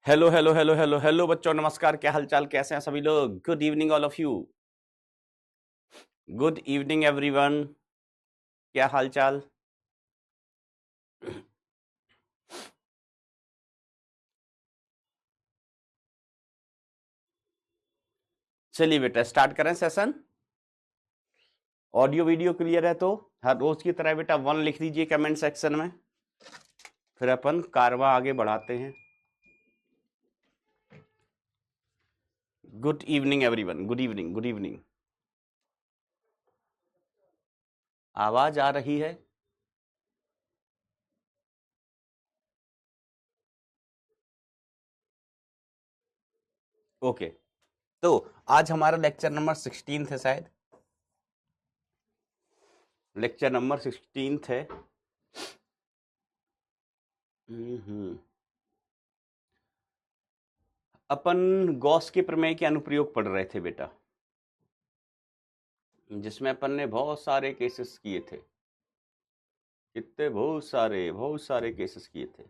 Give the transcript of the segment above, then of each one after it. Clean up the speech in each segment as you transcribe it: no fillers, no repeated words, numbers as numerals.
Hello hello hello hello hello बच्चों, नमस्कार। क्या हालचाल, कैसे हैं सभी लोग? Good evening all of you. Good evening everyone. क्या हालचाल? चलिए बेटा, स्टार्ट करें सेशन। ऑडियो वीडियो क्लियर है तो हर रोज की तरह बेटा 1 लिख दीजिए कमेंट सेक्शन में, फिर अपन कारवा आगे बढ़ाते हैं। Good evening everyone, good evening, good evening. आवाज आ रही है? ओके। तो आज हमारा लेक्चर नंबर 16 है शायद। लेक्चर नंबर 16 है। अपन गॉस के प्रमेय के अनुप्रयोग पढ़ रहे थे बेटा, जिसमें अपन ने बहुत सारे केसेस किए थे। कितने? बहुत सारे केसेस किए थे।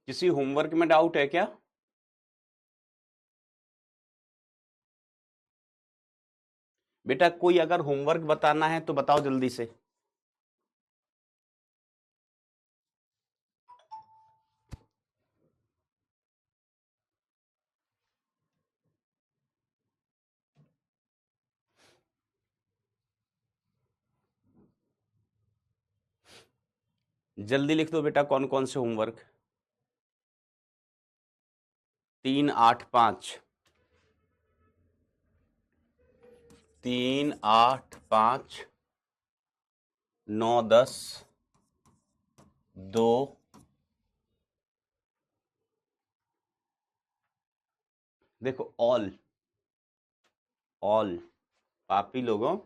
किसी होमवर्क में डाउट है क्या? बेटा कोई अगर होमवर्क बताना है तो बताओ जल्दी से। जल्दी लिख दो बेटा, कौन कौन से होमवर्क। 3, 8, 5। 3, 8, 5, 9, 10, 2। देखो ऑल ऑल पापी लोगों,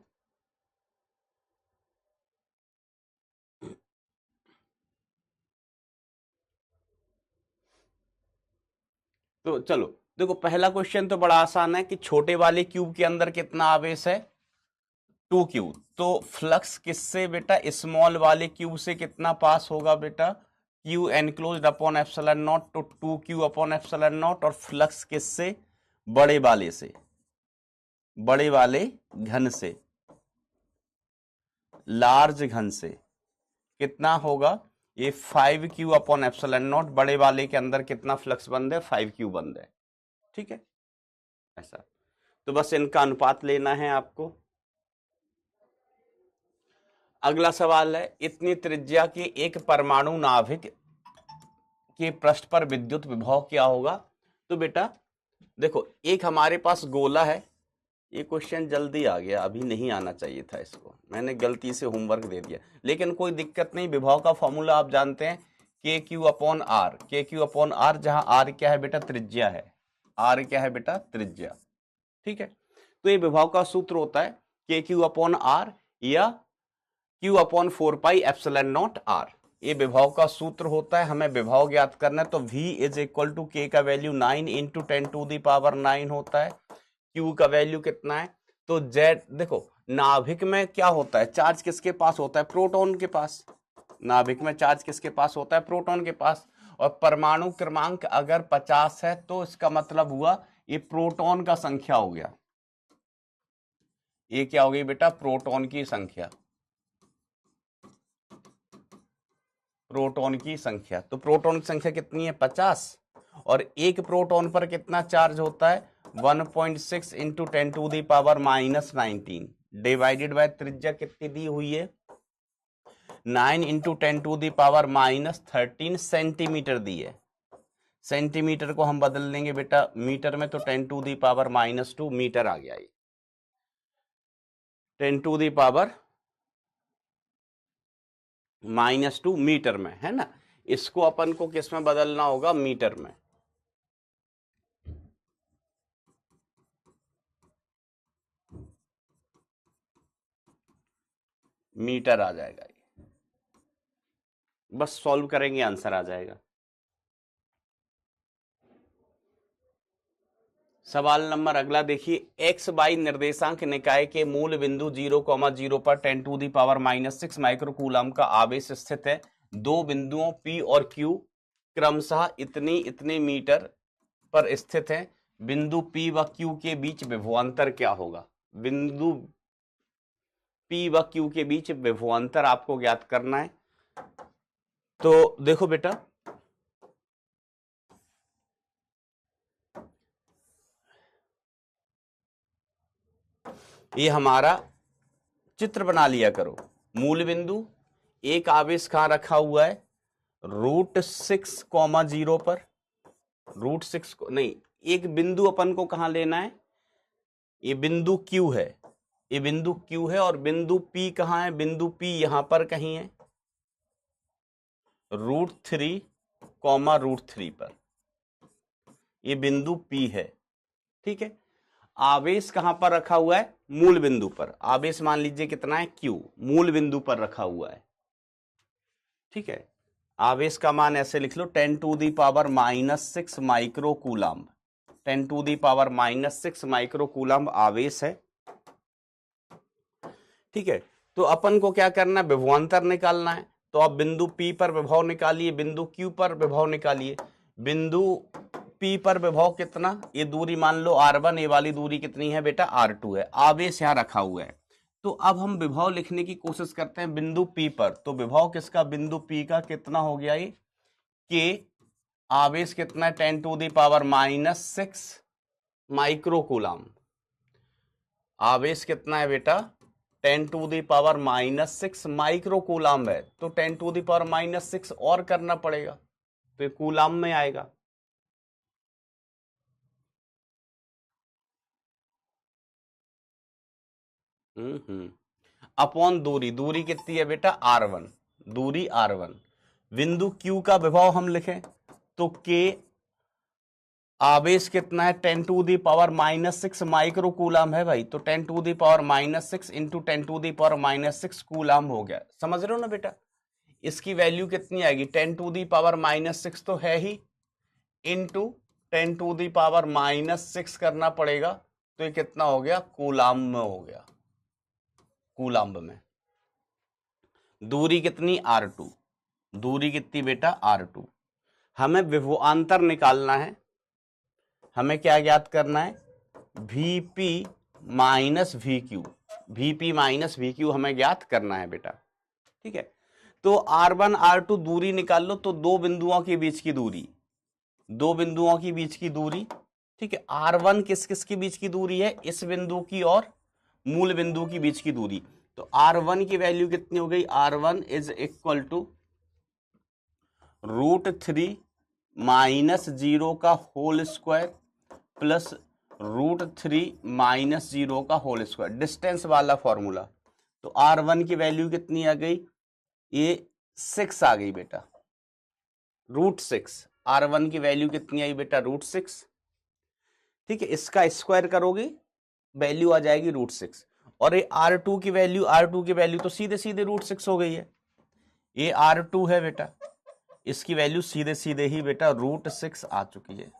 तो चलो देखो, पहला क्वेश्चन तो बड़ा आसान है कि छोटे वाले क्यूब के अंदर कितना आवेश है? 2 क्यू। तो फ्लक्स किससे बेटा? स्मॉल वाले क्यूब से कितना पास होगा बेटा? Q enclosed upon epsilon naught, तो 2 क्यू अपॉन एप्सिलॉन नॉट। और फ्लक्स किससे? बड़े वाले से, बड़े वाले घन से, लार्ज घन से। कितना होगा ये? 5 क्यू अपॉन एप्सिलॉन नॉट। बड़े वाले के अंदर कितना फ्लक्स बंद है? 5 क्यू बंद है। ठीक है, ऐसा। तो बस इनका अनुपात लेना है आपको। अगला सवाल है, इतनी त्रिज्या के एक परमाणु नाभिक के पृष्ठ पर विद्युत विभव क्या होगा? तो बेटा देखो, एक हमारे पास गोला है। ये क्वेश्चन जल्दी आ गया, अभी नहीं आना चाहिए था, इसको मैंने गलती से होमवर्क दे दिया, लेकिन कोई दिक्कत नहीं। विभव का फॉर्मूला आप जानते हैं, के क्यू अपॉन आर। के क्यू अपॉन आर, जहां आर क्या है बेटा? त्रिज्या है। आर क्या है बेटा? त्रिज्या। ठीक है, तो ये विभव का सूत्र होता है के क्यू अपॉन आर या q upon 4 pi epsilon naught r. ये विभव का सूत्र होता है। हमें विभव ज्ञात करना है, तो V इज इक्वल टू के का वैल्यू 9 इंटू 10⁻⁹ होता है। Q का वैल्यू कितना है? तो Z देखो, नाभिक में क्या होता है? चार्ज किसके पास होता है? प्रोटॉन के पास। नाभिक में चार्ज किसके पास होता है? प्रोटॉन के पास। और परमाणु क्रमांक अगर 50 है तो इसका मतलब हुआ ये प्रोटॉन का संख्या हो गया। ये क्या हो गई बेटा? प्रोटॉन की संख्या। प्रोटॉन की संख्या, तो प्रोटॉन की संख्या कितनी है? 50। और एक प्रोटॉन पर कितना चार्ज होता है? 1.6 इंटू 10⁻⁻19 डिवाइडेड बाय त्रिज्या कितनी दी हुई है? 9 इंटू 10⁻⁻13 सेंटीमीटर दी है। सेंटीमीटर को हम बदल लेंगे बेटा मीटर में, तो 10⁻⁻2 मीटर आ गया। ये 10⁻⁻2 मीटर में है ना। इसको अपन को किस में बदलना होगा? मीटर में। मीटर आ जाएगा। बस सॉल्व करेंगे, आंसर आ जाएगा। सवाल नंबर अगला देखिए, एक्स वाई निर्देशांक निकाय के मूल बिंदु 0,0 पर 10⁻⁻⁶ माइक्रोकूलम का आवेश स्थित है। दो बिंदुओं P और Q क्रमशः इतने मीटर पर स्थित है। बिंदु P व Q के बीच विभवांतर क्या होगा? बिंदु P व Q के बीच विभवांतर आपको ज्ञात करना है। तो देखो बेटा, ये हमारा चित्र बना लिया करो। मूल बिंदु, एक आवेश कहां रखा हुआ है? √6,0 पर। √6 नहीं, एक बिंदु अपन को कहां लेना है? ये बिंदु Q है, ये बिंदु Q है, और बिंदु P कहां है? बिंदु P यहां पर कहीं है, √3, √3 पर ये बिंदु P है। ठीक है, आवेश कहां पर रखा हुआ है? मूल बिंदु पर। आवेश मान लीजिए कितना है? Q, मूल बिंदु पर रखा हुआ है। ठीक है, आवेश का मान ऐसे लिख लो, 10⁻⁻6 माइक्रोकूलम। 10⁻⁻6 माइक्रोकूलम आवेश है। ठीक है, तो अपन को क्या करना है? विभवांतर निकालना है। तो आप बिंदु P पर विभव निकालिए, बिंदु Q पर विभव निकालिए। बिंदु P पर विभव कितना? ये दूरी मान लो R1, ये वाली दूरी कितनी है बेटा? R2 है। आवेश यहां रखा हुआ है। तो अब हम विभव लिखने की कोशिश करते हैं बिंदु P पर। तो विभव किसका? बिंदु P का कितना हो गया? ये कि आवेश कितना है? 10⁻⁻6 माइक्रोकूलम। आवेश कितना है बेटा? 10⁻⁻6 माइक्रोकूलम है। तो 10⁻⁻6 और करना पड़ेगा, तो ये कूलम में आएगा। अपॉन दूरी, दूरी कितनी है बेटा? R1, दूरी R1। बिंदु Q का विभव हम लिखें तो K, आवेश कितना है? 10⁻⁻6 माइक्रोकूलम है भाई। तो 10⁻⁻6 इंटू 10⁻⁻6 कूलम हो गया। समझ रहे हो ना बेटा? इसकी वैल्यू कितनी आएगी? 10⁻⁻6 तो है ही, इंटू 10⁻⁻6 करना पड़ेगा। तो ये कितना हो गया? कूलम में हो गया। कूलम में दूरी कितनी? R2। दूरी कितनी बेटा? R2। हमें विभवांतर निकालना है। हमें क्या ज्ञात करना है? Vp minus VQ। Vp minus VQ हमें ज्ञात करना है बेटा। ठीक है, तो R1 R2 दूरी निकाल लो। तो दो बिंदुओं के बीच की दूरी, दो बिंदुओं के बीच की दूरी। ठीक है, R1 किस किस के बीच की दूरी है? इस बिंदु की और मूल बिंदु के बीच की दूरी। तो R1 की वैल्यू कितनी हो गई? R1 is equal to √3 minus 0 का होल स्क्वायर प्लस √3 माइनस 0 का होल स्क्वायर, डिस्टेंस वाला फॉर्मूला। तो R1 की वैल्यू कितनी आ गई? ये 6 आ गई बेटा, √6। R1 की वैल्यू कितनी आई बेटा? √6। ठीक है, इसका स्क्वायर करोगे, वैल्यू आ जाएगी √6। और ये R2 की वैल्यू, R2 की वैल्यू तो सीधे सीधे √6 हो गई है। ये R2 है बेटा, इसकी वैल्यू सीधे सीधे ही बेटा √6 आ चुकी है।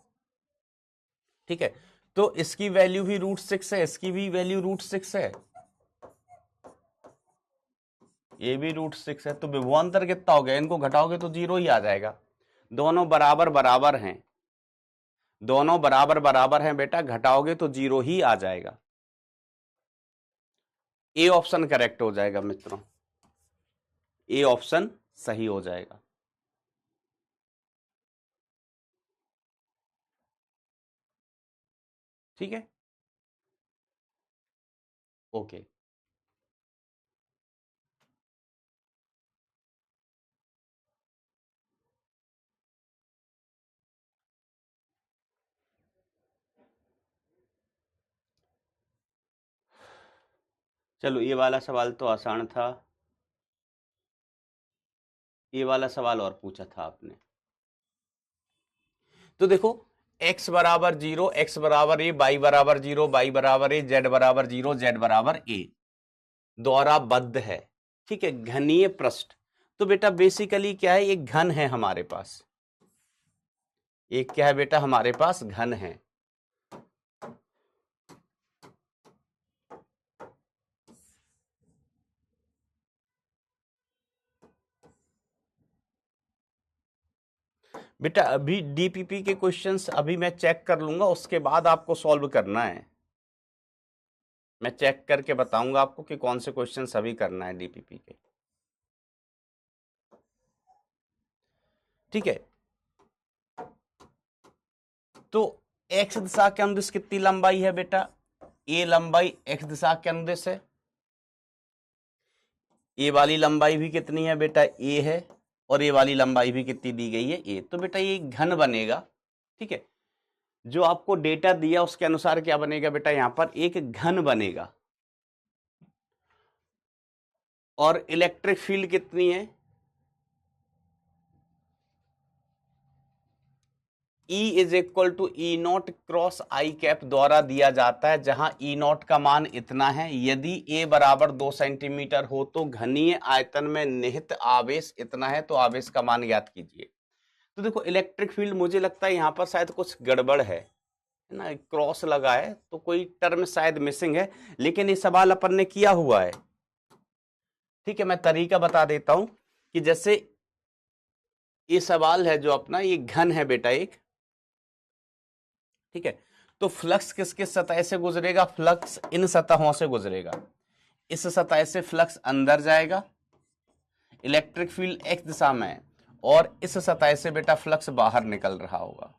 ठीक है, तो इसकी वैल्यू भी √6 है, इसकी भी वैल्यू √6 है, ये भी √6 है। तो विभवांतर कितना हो गया? इनको घटाओगे तो 0 ही आ जाएगा। दोनों बराबर बराबर हैं, दोनों बराबर बराबर हैं बेटा, घटाओगे तो 0 ही आ जाएगा। ए ऑप्शन करेक्ट हो जाएगा मित्रों, ए ऑप्शन सही हो जाएगा। ठीक है, ओके। चलो, ये वाला सवाल तो आसान था। ये वाला सवाल और पूछा था आपने। तो देखो, x बराबर 0, x बराबर a, y बराबर 0, y बराबर a, z बराबर 0, z बराबर a द्वारा बद्ध है। ठीक है, घनीय पृष्ठ। तो बेटा बेसिकली क्या है? एक घन है हमारे पास, एक क्या है बेटा? हमारे पास घन है। बेटा अभी डीपीपी के क्वेश्चंस अभी मैं चेक कर लूंगा, उसके बाद आपको सॉल्व करना है। मैं चेक करके बताऊंगा आपको कि कौन से क्वेश्चंस अभी करना है डीपीपी के। ठीक है, तो एक्स दिशा के अनुदिश कितनी लंबाई है बेटा? ए लंबाई एक्स दिशा के अनुदिश है। ए वाली लंबाई भी कितनी है बेटा? ए है। और ये वाली लंबाई भी कितनी दी गई है? ए। तो बेटा ये घन बनेगा। ठीक है, जो आपको डेटा दिया उसके अनुसार क्या बनेगा बेटा? यहां पर एक घन बनेगा। और इलेक्ट्रिक फील्ड कितनी है? E is equal to e naught cross i cap द्वारा दिया जाता है, जहां ई नॉट का मान इतना है। यदि a बराबर 2 सेंटीमीटर हो तो घनीय आयतन में निहित आवेश इतना है, तो आवेश का मान ज्ञात कीजिए। तो देखो इलेक्ट्रिक फील्ड, मुझे लगता है यहां पर शायद कुछ गड़बड़ है ना, क्रॉस लगा है तो कोई टर्म शायद मिसिंग है, लेकिन ये सवाल अपन ने किया हुआ है। ठीक है, मैं तरीका बता देता हूं कि जैसे ये सवाल है जो अपना, ये घन है बेटा एक। ठीक है, तो फ्लक्स किस किस सतह से गुजरेगा? फ्लक्स इन सतहों से गुजरेगा। इस सतह से फ्लक्स अंदर जाएगा, इलेक्ट्रिक फील्ड एक्स दिशा में है, और इस सतह से बेटा फ्लक्स बाहर निकल रहा होगा।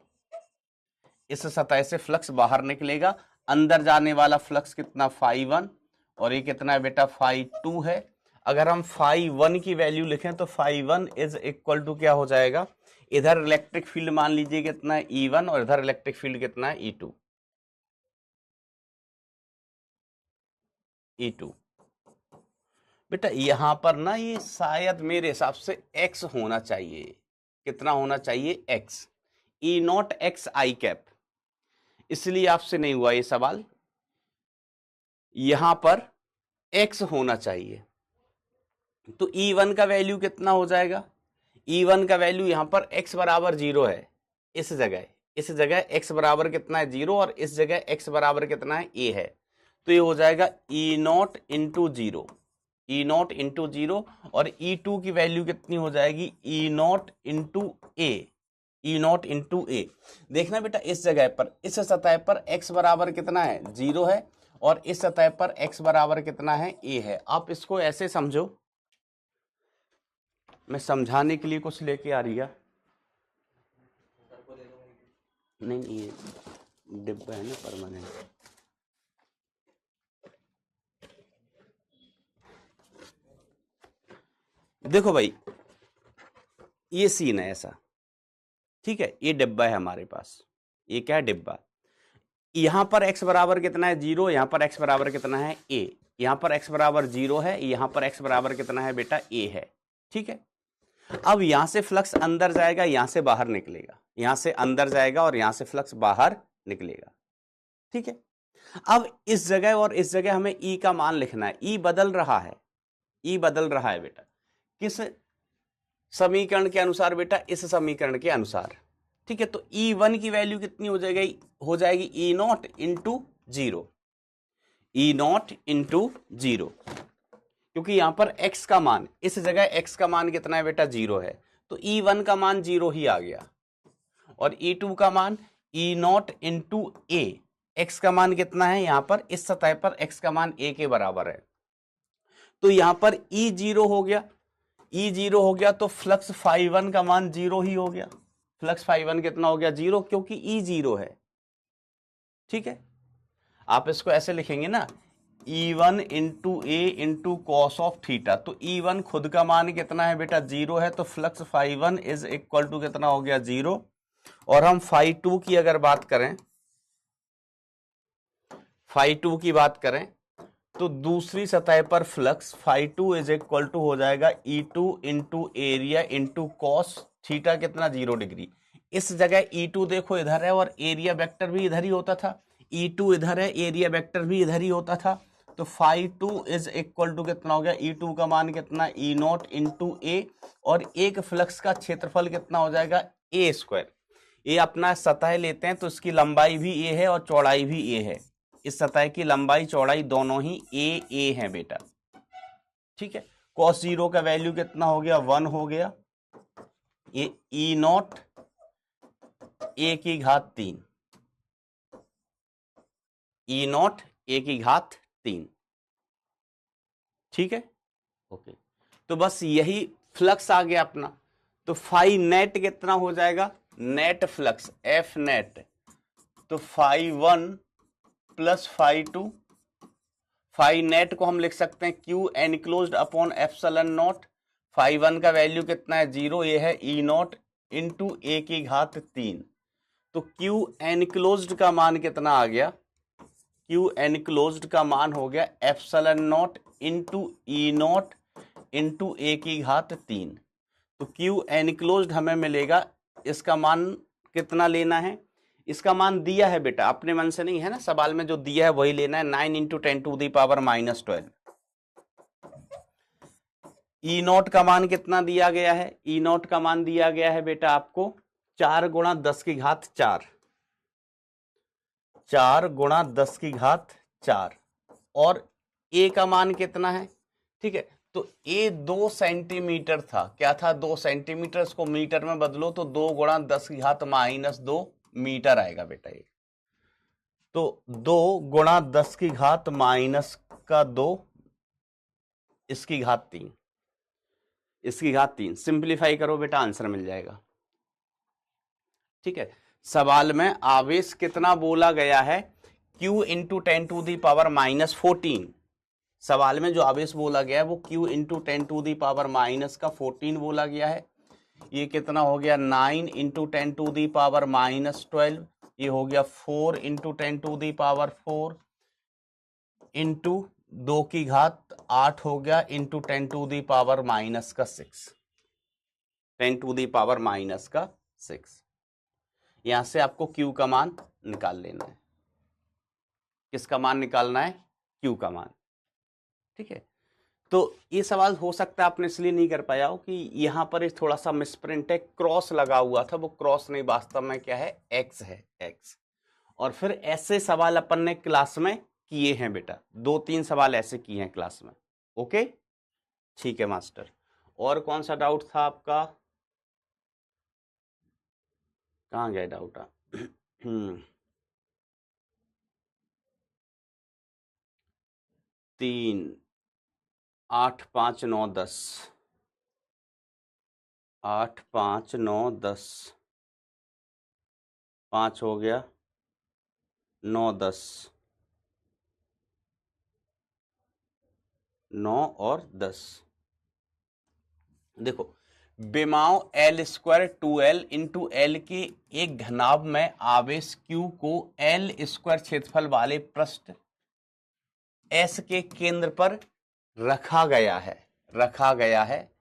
इस सतह से फ्लक्स बाहर निकलेगा, अंदर जाने वाला फ्लक्स कितना? φ1, और ये कितना है बेटा? φ2 है। अगर हम φ1 की वैल्यू लिखें तो φ1 इज इक्वल टू क्या हो जाएगा? इधर इलेक्ट्रिक फील्ड मान लीजिए कितना है? E1, और इधर इलेक्ट्रिक फील्ड कितना है? E2। E2 बेटा यहां पर ना, ये शायद मेरे हिसाब से x होना चाहिए। कितना होना चाहिए? x। E not x I cap, इसलिए आपसे नहीं हुआ ये सवाल। यहां पर x होना चाहिए। तो E1 का वैल्यू कितना हो जाएगा? E1 का वैल्यू यहां पर x बराबर 0 है। इस जगह x बराबर कितना है? 0, और इस जगह x बराबर कितना है? a है। तो ये हो जाएगा E naught into 0, E naught into 0, और E2 की वैल्यू कितनी हो जाएगी? E naught into A. E naught into A. देखना बेटा इस जगह पर, इस सतह पर x बराबर कितना है? 0 है, और इस सतह पर x बराबर कितना है? a है। आप इसको ऐसे समझो, मैं समझाने के लिए कुछ लेके आ रही है। नहीं, ये डिब्बा है ना परमानेंट। देखो भाई, ये सीन है ऐसा। ठीक है, ये डिब्बा है हमारे पास। ये क्या है? डिब्बा। यहां पर x बराबर कितना है? 0। यहां पर x बराबर कितना है? a। यहां पर x बराबर 0 है, यहां पर x बराबर कितना है बेटा? a है। ठीक है, अब यहां से फ्लक्स अंदर जाएगा, यहां से बाहर निकलेगा। यहां से अंदर जाएगा और यहां से फ्लक्स बाहर निकलेगा। ठीक है, अब इस जगह और इस जगह हमें E का मान लिखना है। E बदल रहा है, E बदल रहा है बेटा। किस समीकरण के अनुसार बेटा? इस समीकरण के अनुसार। ठीक है, तो E1 की वैल्यू कितनी हो जाएगी? हो जाएगी E naught into 0। E naught into 0, क्योंकि यहां पर x का मान, इस जगह x का मान कितना है बेटा? 0 है। तो E1 का मान 0 ही आ गया, और E2 का मान E naught into a। x का मान कितना है? यहां पर इस सतह पर x का मान a के बराबर है। तो यहां पर E 0 हो गया। E 0 हो गया तो फ्लक्स φ1 का मान 0 ही हो गया। फ्लक्स φ1 कितना हो गया? 0, क्योंकि E 0 है। ठीक है, आप इसको ऐसे लिखेंगे ना, E1 into A into cos of theta. तो E1 खुद का मान कितना है बेटा? 0 है। तो फ्लक्स φ1 इज इक्वल टू कितना हो गया? 0। और हम φ2 की अगर बात करें, φ2 की बात करें तो दूसरी सतह पर फ्लक्स φ2 इज इक्वल टू हो जाएगा E2 into area into cos theta कितना? 0 डिग्री। इस जगह E2 देखो इधर है, और एरिया वेक्टर भी इधर ही होता था। E2 इधर है, एरिया वेक्टर भी इधर ही होता था। तो φ2 इज इक्वल टू कितना हो गया? E2 का मान कितना? E नॉट इंटू ए, और एक फ्लक्स का क्षेत्रफल कितना हो जाएगा? a square. ये अपना सतह लेते हैं तो इसकी लंबाई भी a है और चौड़ाई भी a है। इस सतह की लंबाई चौड़ाई दोनों ही a है बेटा। ठीक है, cos 0 का वैल्यू कितना हो गया? 1 हो गया। ये E नॉट ए की घात 3, ई नॉट ए की घात 3। ठीक है, ओके। तो बस यही फ्लक्स आ गया अपना। तो फाई नेट कितना हो जाएगा, नेट फ्लक्स एफ नेट, तो phi 1 plus phi 2, phi net को हम लिख सकते हैं q enclosed upon epsilon naught. Phi 1 का वैल्यू कितना है 0, ये है ई नॉट इंटू ए की घात 3। तो क्यू एनक्लोज्ड का मान कितना आ गया, क्यू एनक्लोज्ड का मान हो गया epsilon naught into E naught into A की घात 3। तो क्यू एनक्लोज्ड हमें मिलेगा, इसका मान कितना लेना है, इसका मान दिया है बेटा, अपने मन से नहीं है ना, सवाल में जो दिया है वही लेना है, 9 into 10 to the power -12। E naught का मान कितना दिया गया है, ई नॉट का मान दिया गया है बेटा आपको 4 गुणा 10 की घात 4, 4 गुणा 10 की घात 4, और ए का मान कितना है, ठीक है। तो ए 2 सेंटीमीटर था, क्या था 2 सेंटीमीटर, इसको मीटर में बदलो तो 2 गुणा 10 की घात -2 मीटर आएगा बेटा ये। तो 2 गुणा 10 की घात -2, इसकी घात 3, इसकी घात 3, सिंप्लीफाई करो बेटा आंसर मिल जाएगा। ठीक है, सवाल में आवेश कितना बोला गया है, Q into 10 to the power -14। सवाल में जो आवेश बोला गया है वो Q into 10 to the power -14 बोला गया है। ये कितना हो गया 9 इंटू 10 टू दी पावर -12, ये हो गया 4 into 10 to the power 4 into 2 की घात 8 हो गया into 10 to the power -6, 10 to the power -6। यहां से आपको Q का मान निकाल लेना है। किसका मान निकालना है, Q का मान। ठीक है, तो ये सवाल हो सकता है आपने इसलिए नहीं कर पाया हो कि यहां पर थोड़ा सा मिसप्रिंट है, क्रॉस लगा हुआ था, वो क्रॉस नहीं वास्तव में क्या है एक्स है, एक्स। और फिर ऐसे सवाल अपन ने क्लास में किए हैं बेटा, 2-3 सवाल ऐसे किए हैं क्लास में। ओके, ठीक है मास्टर। और कौन सा डाउट था आपका, कहाँ गया डाउट? 3, 8, 5, 9, 10, 8, 5, 9, 10, 5 हो गया, 9, 10, 9 और 10। देखो, विमाओं L² 2L इंटू L के एक घनाभ में आवेश Q को L² क्षेत्रफल वाले पृष्ठ S के केंद्र पर रखा गया है, रखा गया है।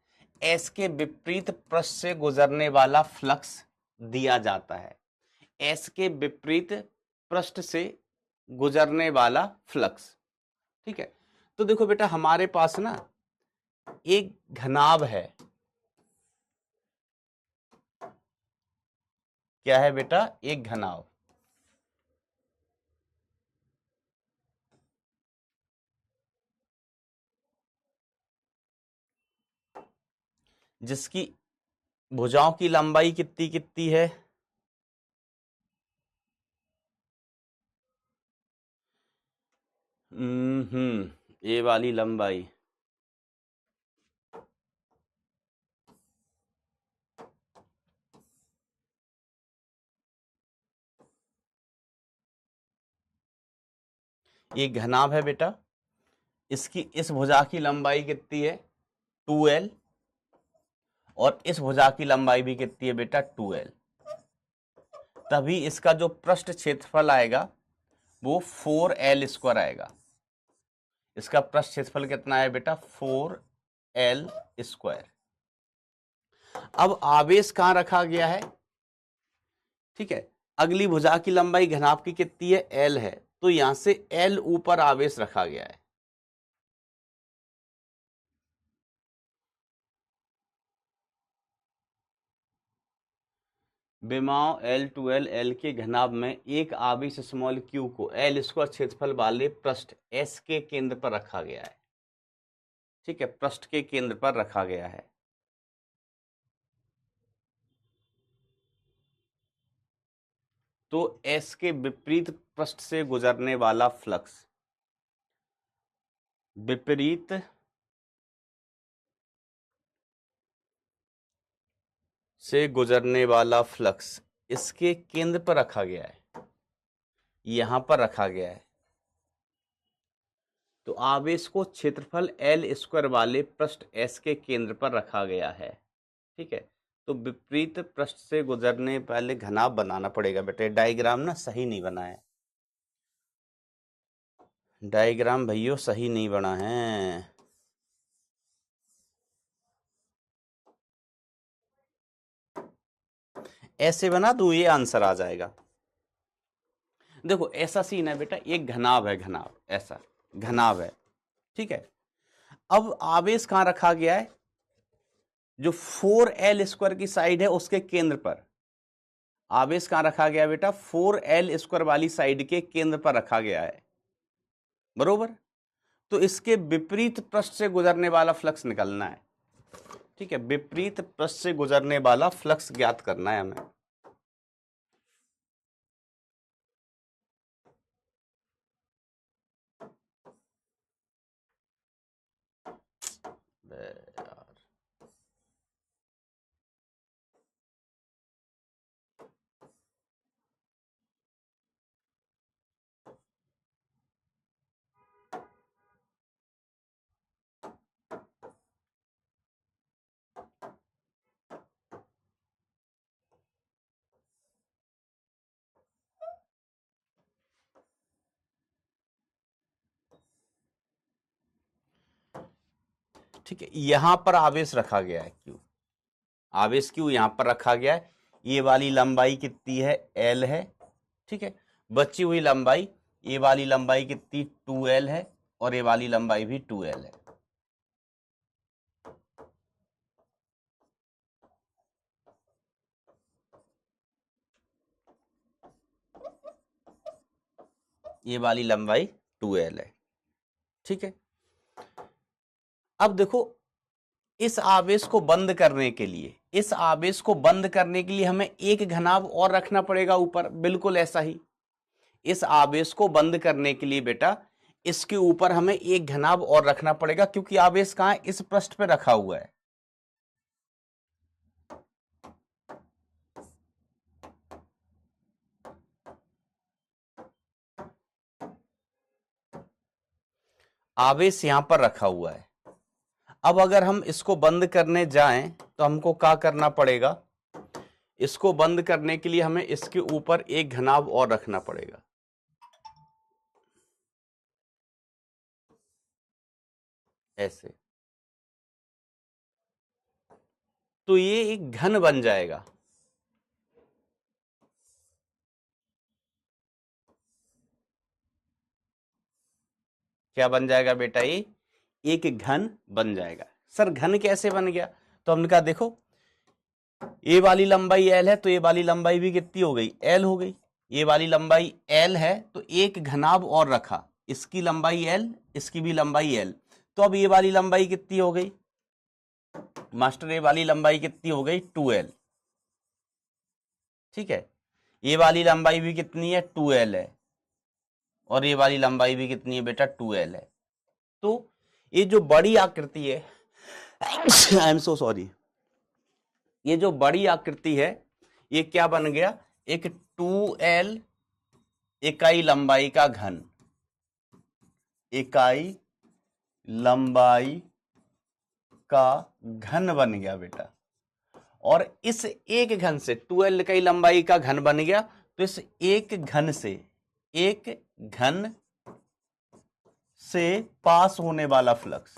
S के विपरीत पृष्ठ से गुजरने वाला फ्लक्स दिया जाता है, S के विपरीत पृष्ठ से गुजरने वाला फ्लक्स। ठीक है, तो देखो बेटा हमारे पास ना एक घनाभ है, क्या है बेटा, एक घनाभ। जिसकी भुजाओं की लंबाई कितनी कितनी है, ये वाली लंबाई ये घनाभ है बेटा, इसकी इस भुजा की लंबाई कितनी है 2L, और इस भुजा की लंबाई भी कितनी है बेटा 2L। तभी इसका जो पृष्ठ क्षेत्रफल आएगा वो 4L² आएगा। इसका पृष्ठ क्षेत्रफल कितना है बेटा 4L²। अब आवेश कहां रखा गया है, ठीक है, अगली भुजा की लंबाई घनाभ की कितनी है L है, तो यहां से L ऊपर आवेश रखा गया है। विमाओं L2L L के घनाभ में एक आवेश स्मॉल q को L² क्षेत्रफल वाले पृष्ठ S के केंद्र पर रखा गया है। ठीक है, पृष्ठ के केंद्र पर रखा गया है। तो एस के विपरीत पृष्ठ से गुजरने वाला फ्लक्स, विपरीत से गुजरने वाला फ्लक्स इसके केंद्र पर रखा गया है, यहां पर रखा गया है। तो आवेश को क्षेत्रफल L स्क्वायर वाले पृष्ठ S के केंद्र पर रखा गया है। ठीक है, तो विपरीत पृष्ठ से गुजरने पहले घनाभ बनाना पड़ेगा बेटे। डायग्राम ना सही नहीं बना है, डायग्राम भैया सही नहीं बना है। ऐसे बना दो, ये आंसर आ जाएगा। देखो ऐसा सीन है बेटा, एक घनाभ है, घनाभ ऐसा घनाभ है। ठीक है, अब आवेश कहां रखा गया है? जो 4L स्क्वायर की साइड है उसके केंद्र पर। आवेश कहां रखा गया बेटा? 4L स्क्वायर वाली साइड के केंद्र पर रखा गया है, बरोबर। तो इसके विपरीत पृष्ठ से गुजरने वाला फ्लक्स निकालना है। ठीक है, विपरीत पृष्ठ से गुजरने वाला फ्लक्स ज्ञात करना है हमें। ठीक है, यहां पर आवेश रखा गया है, क्यों आवेश क्यों यहां पर रखा गया है? ये वाली लंबाई कितनी है? L है। ठीक है, बची हुई लंबाई, ये वाली लंबाई कितनी? 2L है, और ये वाली लंबाई भी 2L है। ये वाली लंबाई 2L है। ठीक है, अब देखो इस आवेश को बंद करने के लिए, इस आवेश को बंद करने के लिए हमें एक घनाभ और रखना पड़ेगा ऊपर, बिल्कुल ऐसा ही। इस आवेश को बंद करने के लिए बेटा इसके ऊपर हमें एक घनाभ और रखना पड़ेगा, क्योंकि आवेश कहां है? इस पृष्ठ पे रखा हुआ है। आवेश यहां पर रखा हुआ है। अब अगर हम इसको बंद करने जाएं तो हमको क्या करना पड़ेगा? इसको बंद करने के लिए हमें इसके ऊपर एक घनाभ और रखना पड़ेगा, ऐसे। तो ये एक घन बन जाएगा। क्या बन जाएगा बेटा? ये एक घन बन जाएगा। सर घन कैसे बन गया? तो हमने कहा देखो ये वाली लंबाई L है, तो ये वाली लंबाई भी कितनी हो गई? L हो गई। ये वाली लंबाई L है, तो एक घनाभ और रखा, इसकी लंबाई L, इसकी भी लंबाई L। तो अब ये वाली लंबाई कितनी हो गई मास्टर? ये वाली लंबाई कितनी हो गई? 2L। ठीक है, ये वाली लंबाई भी कितनी है? 2L है, और ये वाली लंबाई भी कितनी है बेटा? 2L है। तो ये जो बड़ी आकृति है आई एम सो सॉरी, ये जो बड़ी आकृति है ये क्या बन गया? एक 2L इकाई लंबाई का घन, इकाई लंबाई का घन बन गया बेटा। और इस एक घन से 2L इकाई लंबाई का घन बन गया, तो इस एक घन से पास होने वाला फ्लक्स,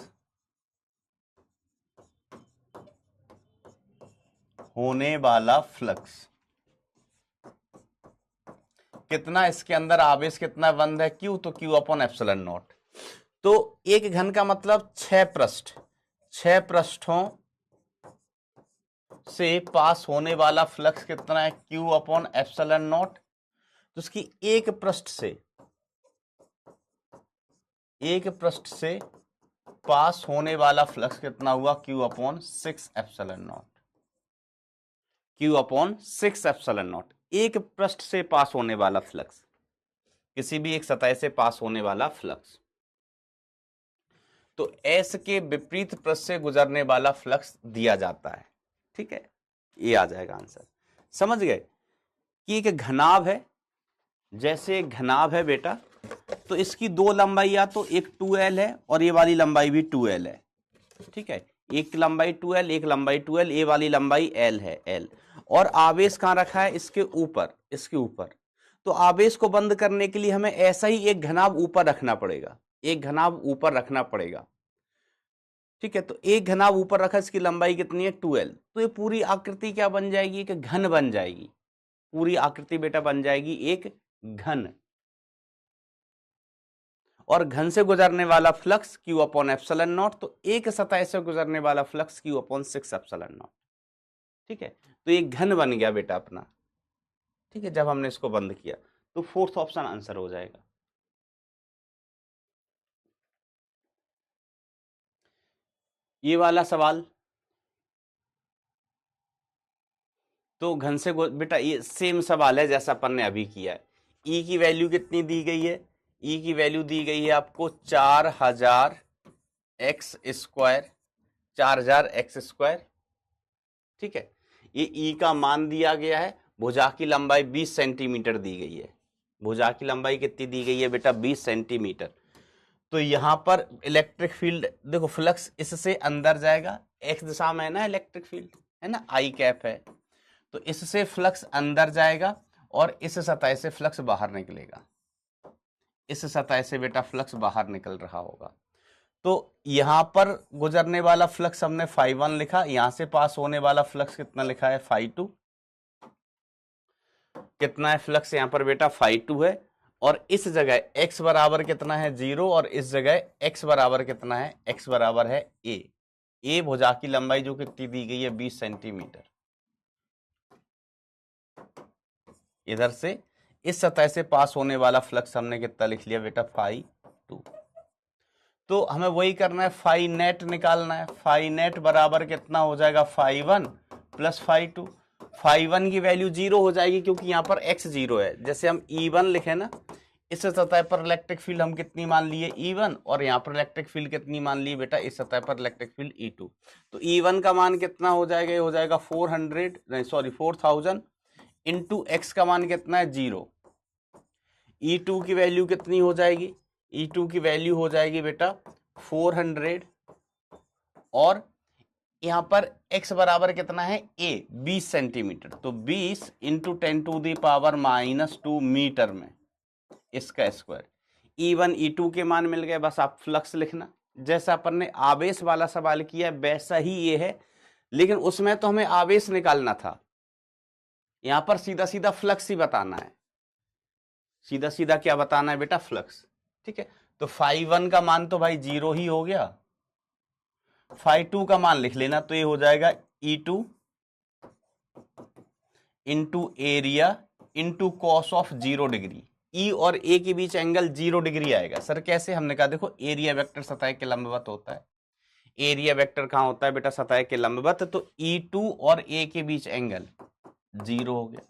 कितना? इसके अंदर आवेश कितना बंद है? Q, तो Q अपॉन एप्सिलॉन नॉट। तो एक घन का मतलब 6 पृष्ठ, 6 पृष्ठों से पास होने वाला फ्लक्स कितना है? Q upon epsilon naught. तो उसकी एक पृष्ठ से पास होने वाला फ्लक्स कितना हुआ? Q upon 6 epsilon not, Q upon 6 epsilon not. एक पृष्ठ से पास होने वाला फ्लक्स, किसी भी एक सतह से पास होने वाला फ्लक्स, तो एस के विपरीत पृष्ठ से गुजरने वाला फ्लक्स दिया जाता है। ठीक है, ये आ जाएगा आंसर। समझ गए कि एक घनाभ है, जैसे एक घनाभ है बेटा, तो इसकी दो लंबाई तो एक 2l है और ये वाली लंबाई भी 2l है। ठीक है, एक लंबाई 2l, एक लंबाई 2l, ये वाली लंबाई l है, l। और आवेश कहां रखा है? इसके ऊपर, इसके ऊपर। तो आवेश को बंद करने के लिए हमें ऐसा ही एक घनाभ ऊपर रखना पड़ेगा, एक घनाभ ऊपर रखना पड़ेगा। ठीक है, तो एक घनाभ ऊपर रखा, इसकी लंबाई कितनी है? 2l। तो ये पूरी आकृति क्या बन जाएगी? एक घन बन जाएगी। पूरी आकृति बेटा बन जाएगी एक घन। और घन से गुजरने वाला flux Q upon epsilon naught, तो एक सतह से गुजरने वाला flux Q upon 6 epsilon not. ठीक है, तो ये घन बन गया बेटा अपना। ठीक है, जब हमने इसको बंद किया, तो फोर्थ ऑप्शन आंसर हो जाएगा। ये वाला सवाल तो घन से बेटा ये सेम सवाल है जैसा अपन ने अभी किया है। ई की वैल्यू कितनी दी गई है? ई की वैल्यू दी गई है आपको 4000 एक्स स्क्वायर, 4000 एक्स स्क्वायर। ठीक है, ये ई का मान दिया गया है। भुजा की लंबाई 20 सेंटीमीटर दी गई है। भुजा की लंबाई कितनी दी गई है बेटा? 20 सेंटीमीटर। तो यहां पर इलेक्ट्रिक फील्ड देखो, फ्लक्स इससे अंदर जाएगा, एक्स दिशा में है ना इलेक्ट्रिक फील्ड, है ना, आई कैप है। तो इससे फ्लक्स अंदर जाएगा और इस सतह से फ्लक्स बाहर निकलेगा। इस सतह से बेटा फ्लक्स बाहर निकल रहा होगा। तो यहां पर गुजरने वाला फ्लक्स हमने φ1 लिखा, यहां से पास होने वाला फ्लक्स कितना लिखा है? φ2। कितना है फ्लक्स यहां पर बेटा? φ2 है। और इस जगह x बराबर कितना है? 0। और इस जगह x बराबर कितना है? x बराबर है a भुजा की लंबाई जो कितनी दी गई है? 20 सेंटीमीटर। इधर से इस सतह से पास होने वाला फ्लक्स हमने कितना लिख लिया बेटा? φ2। तो हमें वही करना है, फाई नेट निकालना है। फाई नेट बराबर कितना हो जाएगा? φ1 प्लस φ2। φ1 की वैल्यू 0 हो जाएगी क्योंकि यहां पर x 0 है। जैसे हम E1 लिखे ना, इस सतह पर इलेक्ट्रिक फील्ड हम कितनी मान लिए? E1। और यहां पर इलेक्ट्रिक फील्ड कितनी मान ली बेटा? इस सतह पर इलेक्ट्रिक फील्ड E2। तो E1 का मान कितना हो जाएगा? ये हो जाएगा 400, नहीं सॉरी 4000 इंटू एक्स का मान कितना है? 0। E2 की वैल्यू कितनी हो जाएगी? E2 की वैल्यू हो जाएगी बेटा 400। और यहां पर x बराबर कितना है? a 20 centimetre. तो 20 इंटू 10⁻⁻2 मीटर में इसका स्क्वायर। E1 E2 के मान मिल गए, बस आप फ्लक्स लिखना। जैसा अपन ने आवेश वाला सवाल किया वैसा ही ये है, लेकिन उसमें तो हमें आवेश निकालना था, यहां पर सीधा सीधा फ्लक्स ही बताना है। सीधा सीधा क्या बताना है बेटा? फ्लक्स। ठीक है, तो φ1 का मान तो भाई 0 ही हो गया। φ2 का मान लिख लेना, तो ये हो जाएगा E2 into area into cos of 0 degree. E और ए के बीच एंगल 0 डिग्री आएगा। सर कैसे? हमने कहा देखो, एरिया वेक्टर सतह के लंबवत होता है। एरिया वेक्टर कहां होता है बेटा? सतह के लंबवत। तो E2 और ए के बीच एंगल 0 हो गया।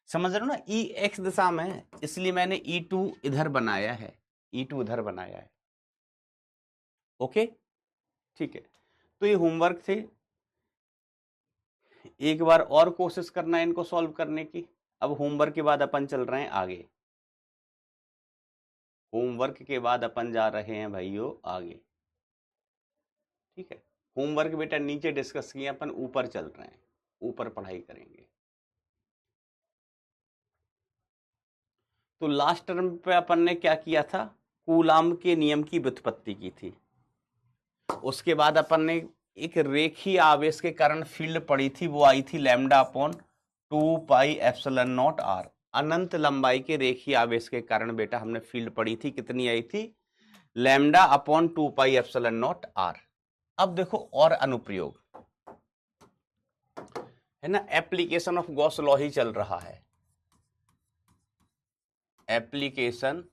समझ रहे हो ना? ई एक्स दिशा में है, इसलिए मैंने E2 इधर बनाया है, E2 इधर बनाया है। ओके, ठीक है। तो ये होमवर्क थे, एक बार और कोशिश करना है इनको सॉल्व करने की। अब होमवर्क के बाद अपन चल रहे हैं आगे। होमवर्क के बाद अपन जा रहे हैं भाइयों आगे। ठीक है, होमवर्क बेटा नीचे डिस्कस किए, अपन ऊपर चल रहे हैं, ऊपर पढ़ाई करेंगे। तो लास्ट टर्म पे अपन ने क्या किया था? कूलाम के नियम की व्युत्पत्ति की थी। उसके बाद अपन ने एक रेखीय आवेश के कारण फील्ड पड़ी थी, वो आई थी लैम्डा अपॉन 2πε0r। अनंत लंबाई के रेखीय आवेश के कारण बेटा हमने फील्ड पड़ी थी, कितनी आई थी? Lambda upon 2πε0r। अब देखो और अनुप्रयोग है ना, एप्लीकेशन ऑफ गॉस लॉ ही चल रहा है। Application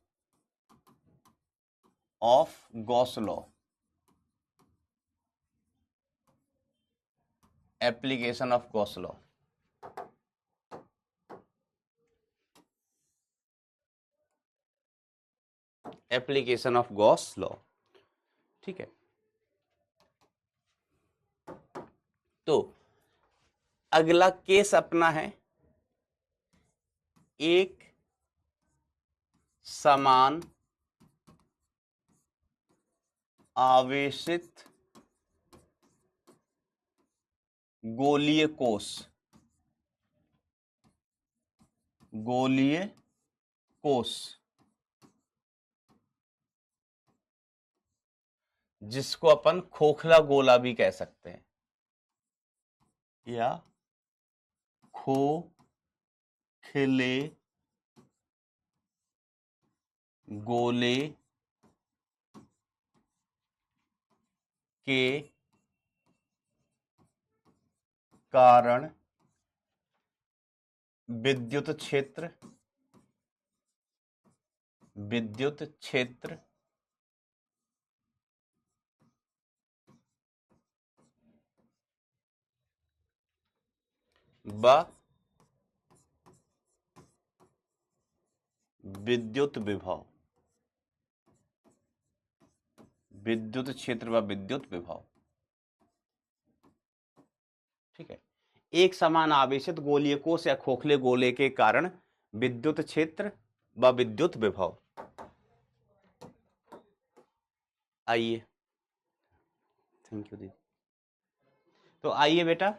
of Gauss law, application of Gauss law. Application of Gauss law. ठीक है, तो अगला केस अपना है एक समान आवेशित गोलीय कोष, गोलीय कोष जिसको अपन खोखला गोला भी कह सकते हैं, या खोखले गोले के कारण विद्युत क्षेत्र व विद्युत विभव, विद्युत क्षेत्र व विद्युत विभव। ठीक है, एक समान आवेशित गोलीय कोष या खोखले गोले के कारण विद्युत क्षेत्र व विद्युत विभव। आइए, थैंक यू दीदी। तो आइए बेटा,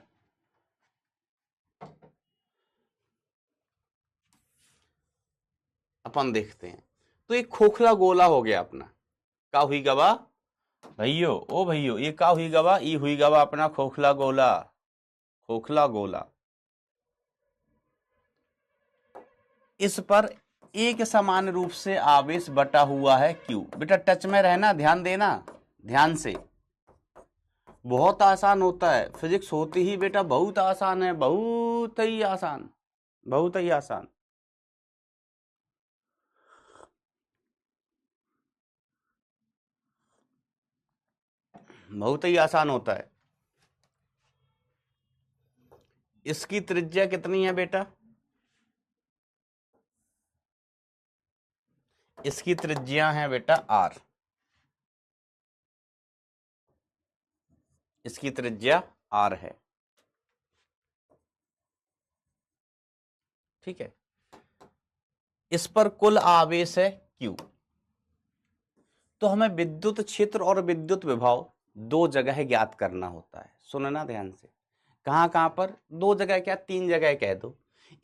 अपन देखते हैं। तो एक खोखला गोला हो गया अपना, का हुई गवा भैयो, ओ भैयो, ये का हुई गवा, ये हुई गवा अपना खोखला गोला, खोखला गोला। इस पर एक समान रूप से आवेश बटा हुआ है Q। बेटा टच में रहना, ध्यान देना, ध्यान से। बहुत आसान होता है, फिजिक्स होती ही बेटा बहुत आसान है, बहुत ही आसान, बहुत ही आसान। बहुत ही आसान होता है। इसकी त्रिज्या कितनी है बेटा? इसकी त्रिज्या है बेटा R। इसकी त्रिज्या R है। ठीक है, इस पर कुल आवेश है Q। तो हमें विद्युत क्षेत्र और विद्युत विभव दो जगह ज्ञात करना होता है। सुनना ध्यान से, कहां कहां पर? दो जगह, क्या तीन जगह कह दो।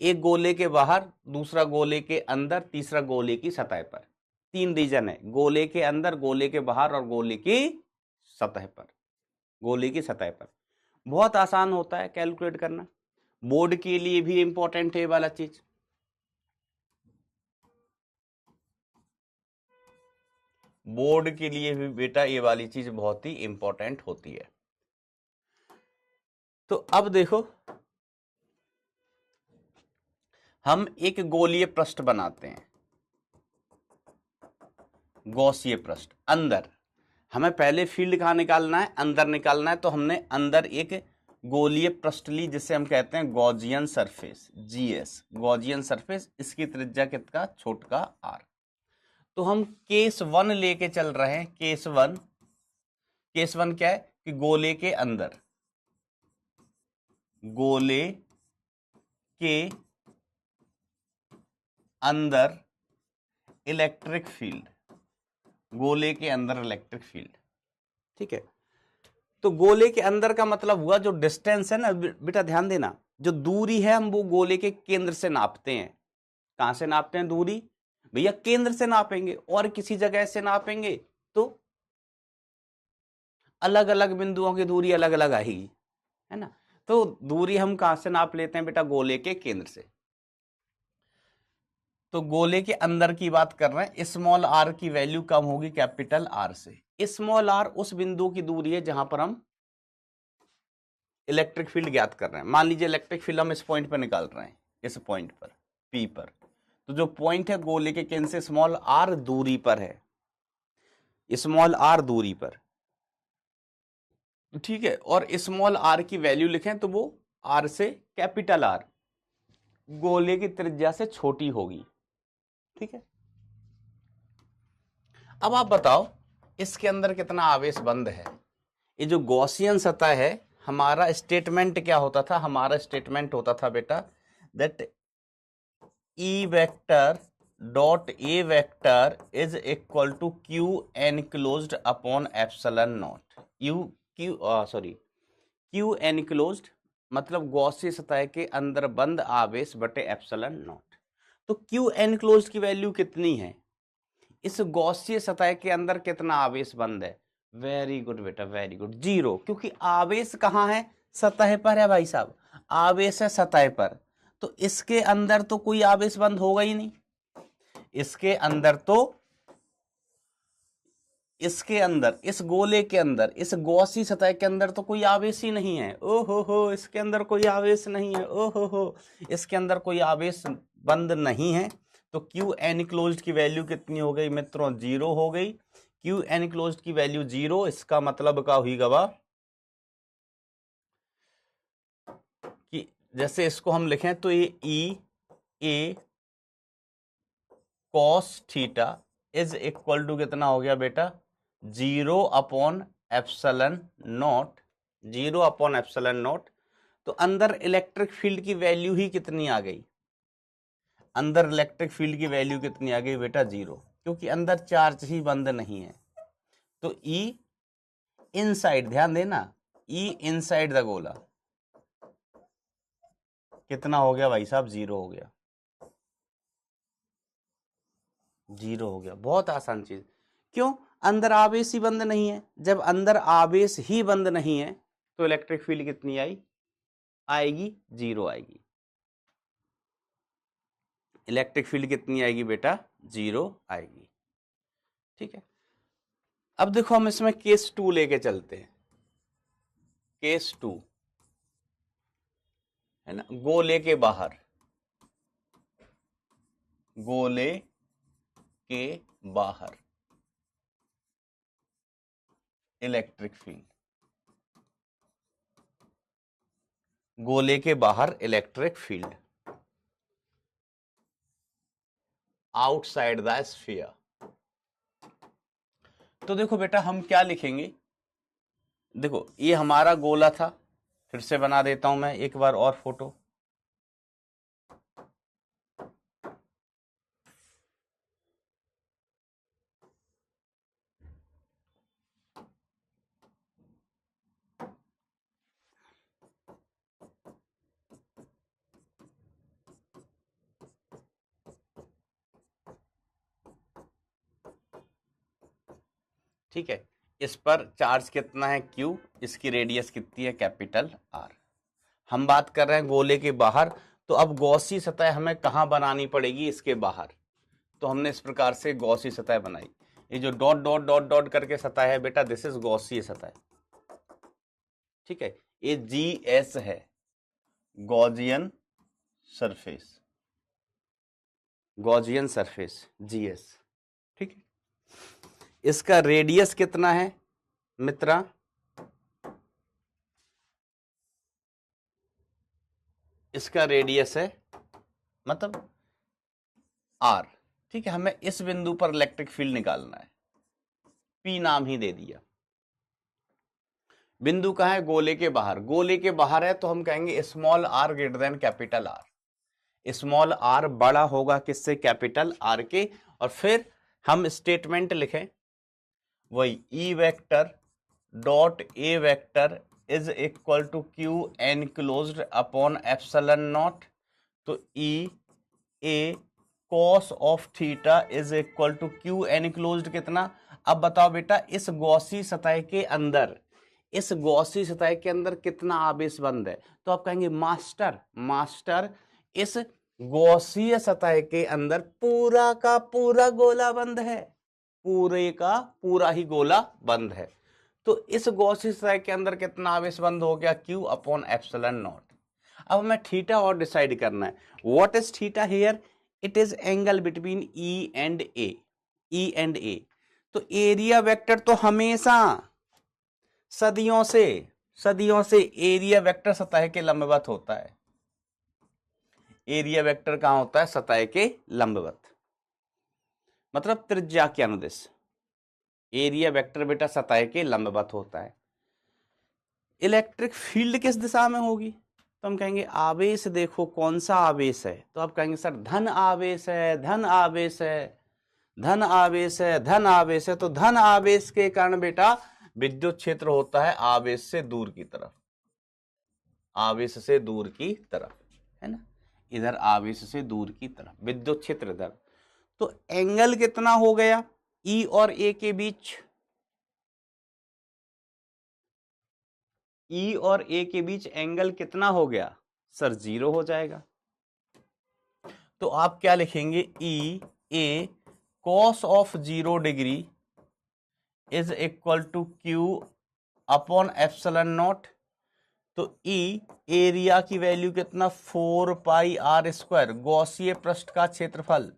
एक गोले के बाहर, दूसरा गोले के अंदर, तीसरा गोले की सतह पर। तीन रीजन है, गोले के अंदर, गोले के बाहर और गोले की सतह पर। गोले की सतह पर बहुत आसान होता है कैलकुलेट करना। बोर्ड के लिए भी इंपॉर्टेंट है ये वाला चीज। बोर्ड के लिए भी बेटा ये वाली चीज बहुत ही इंपॉर्टेंट होती है। तो अब देखो, हम एक गोलीय पृष्ठ बनाते हैं, गॉसीय पृष्ठ। अंदर हमें पहले फील्ड कहां निकालना है? अंदर निकालना है। तो हमने अंदर एक गोलीय पृष्ठ ली जिसे हम कहते हैं Gaussian surface, GS, Gaussian surface. इसकी त्रिज्या कितना? छोटका R। तो हम केस 1 लेके चल रहे हैं। केस 1, केस 1 क्या है कि गोले के अंदर, गोले के अंदर इलेक्ट्रिक फील्ड, गोले के अंदर इलेक्ट्रिक फील्ड। ठीक है, तो गोले के अंदर का मतलब हुआ जो डिस्टेंस है ना बेटा, ध्यान देना, जो दूरी है हम वो गोले के केंद्र से नापते हैं। कहां से नापते हैं दूरी? भैया केंद्र से नापेंगे, और किसी जगह से नापेंगे तो अलग अलग बिंदुओं की दूरी अलग अलग आएगी, है ना। तो दूरी हम कहां से नाप लेते हैं बेटा? गोले के केंद्र से। तो गोले के अंदर की बात कर रहे हैं, स्मॉल r की वैल्यू कम होगी कैपिटल R से। स्मॉल r उस बिंदु की दूरी है जहां पर हम इलेक्ट्रिक फील्ड ज्ञात कर रहे हैं। मान लीजिए इलेक्ट्रिक फील्ड हम इस पॉइंट पर निकाल रहे हैं, इस पॉइंट पर P पर। तो जो पॉइंट है गोले के केंद्र से स्मॉल r दूरी पर है, स्मॉल r दूरी पर। ठीक है, और स्मॉल r की वैल्यू लिखें तो वो R से कैपिटल R, गोले की त्रिज्या से छोटी होगी। ठीक है, अब आप बताओ इसके अंदर कितना आवेश बंद है। ये जो गॉसियन सतह है, हमारा स्टेटमेंट क्या होता था? हमारा स्टेटमेंट होता था बेटा that E vector dot A vector is equal to Q enclosed upon epsilon naught. Q enclosed मतलब गॉसियन सतह के अंदर बंद आवेश बटे एप्सिलॉन नॉट। तो क्यू एनक्लोज्ड की वैल्यू कितनी है? इस गॉसियन सतह के अंदर कितना आवेश बंद है? वेरी गुड बेटा, वेरी गुड, 0। क्योंकि आवेश कहाँ है? सतह पर है भाई साहब, आवेश है सतह पर, तो इसके अंदर तो कोई आवेश बंद होगा ही नहीं। इसके अंदर इस गोले के अंदर, इस गॉसी सतह के अंदर तो कोई आवेश ही नहीं है। ओहो हो, इसके अंदर कोई आवेश नहीं है। ओहो हो, इसके अंदर कोई आवेश बंद नहीं है। तो क्यू एनक्लोज्ड की वैल्यू कितनी हो गई मित्रों? 0 हो गई। क्यू एनक्लोज्ड की वैल्यू 0, इसका मतलब क्या हुई गवा कि जैसे इसको हम लिखें तो ये E A cos theta is equal to कितना हो गया बेटा? 0 upon epsilon naught. 0 upon epsilon naught. तो अंदर इलेक्ट्रिक फील्ड की वैल्यू ही कितनी आ गई? अंदर इलेक्ट्रिक फील्ड की वैल्यू कितनी आ गई बेटा? 0, क्योंकि अंदर चार्ज ही बंद नहीं है। तो ई इनसाइड, ध्यान देना, ई इनसाइड द गोला कितना हो गया भाई साहब? 0 हो गया। 0 हो गया, बहुत आसान चीज। क्यों? अंदर आवेश ही बंद नहीं है। जब अंदर आवेश ही बंद नहीं है तो इलेक्ट्रिक फील्ड कितनी आएगी? 0 आएगी। इलेक्ट्रिक फील्ड कितनी आएगी बेटा? 0 आएगी। ठीक है, अब देखो हम इसमें केस 2 लेके चलते हैं। केस 2 है ना, गोले के बाहर, गोले के बाहर इलेक्ट्रिक फील्ड, गोले के बाहर electric field outside the sphere. तो देखो बेटा हम क्या लिखेंगे? देखो ये हमारा गोला था, फिर से बना देता हूं मैं एक बार और फोटो। ठीक है, इस पर चार्ज कितना है? Q, इसकी रेडियस कितनी है? Capital R। हम बात कर रहे हैं गोले के बाहर, तो अब गॉसी सतह हमें कहां बनानी पड़ेगी? इसके बाहर। तो हमने इस प्रकार से गॉसी सतह बनाई। ये जो डॉट डॉट डॉट डॉट करके सतह है बेटा, दिस इज गॉसी सतह। ठीक है, ये GS है, Gaussian surface, Gaussian surface GS। ठीक है, इसका रेडियस कितना है मित्रा? इसका रेडियस है मतलब R। ठीक है, हमें इस बिंदु पर इलेक्ट्रिक फील्ड निकालना है, P नाम ही दे दिया। बिंदु कहाँ है? गोले के बाहर। गोले के बाहर है तो हम कहेंगे small r greater than capital R। Small r बड़ा होगा किससे? कैपिटल R के। और फिर हम स्टेटमेंट लिखें वही, E vector dot A vector is equal to Q enclosed upon epsilon naught. तो E A cos of theta is equal to Q enclosed कितना? अब बताओ बेटा, इस गॉसी सतह के अंदर, इस गॉसी सतह के अंदर कितना आवेश बंद है? तो आप कहेंगे मास्टर इस गॉसीय सतह के अंदर पूरा का पूरा गोला बंद है, पूरे का पूरा ही गोला बंद है। तो इस गॉसी सतह के अंदर कितना आवेश बंद हो गया? Q upon epsilon not. अब हमें थीटा और डिसाइड करना है। What is theta here? It is angle between E and A। तो एरिया वेक्टर तो हमेशा सदियों से एरिया वेक्टर सतह के लंबवत होता है। एरिया वेक्टर कहां होता है? सतह के लंबवत, मतलब त्रिज्या के अनुदिश। एरिया वेक्टर बेटा सतह के लंबवत होता है। इलेक्ट्रिक फील्ड किस दिशा में होगी, तो हम कहेंगे आवेश, देखो कौन सा आवेश है, तो आप कहेंगे सर धन आवेश है, धन आवेश है, धन आवेश है, धन आवेश है। तो धन आवेश के कारण बेटा विद्युत क्षेत्र होता है आवेश से दूर की तरफ, आवेश से दूर की तरफ, है ना, इधर आवेश से दूर की तरफ विद्युत क्षेत्र इधर। तो एंगल कितना हो गया ई और ए के बीच, ई और ए के बीच एंगल कितना हो गया सर, 0 हो जाएगा। तो आप क्या लिखेंगे, E A cos of 0 degree is equal to Q upon epsilon naught. तो ई एरिया की वैल्यू कितना, 4 पाई आर स्क्वायर, गॉसीय पृष्ठ का क्षेत्रफल,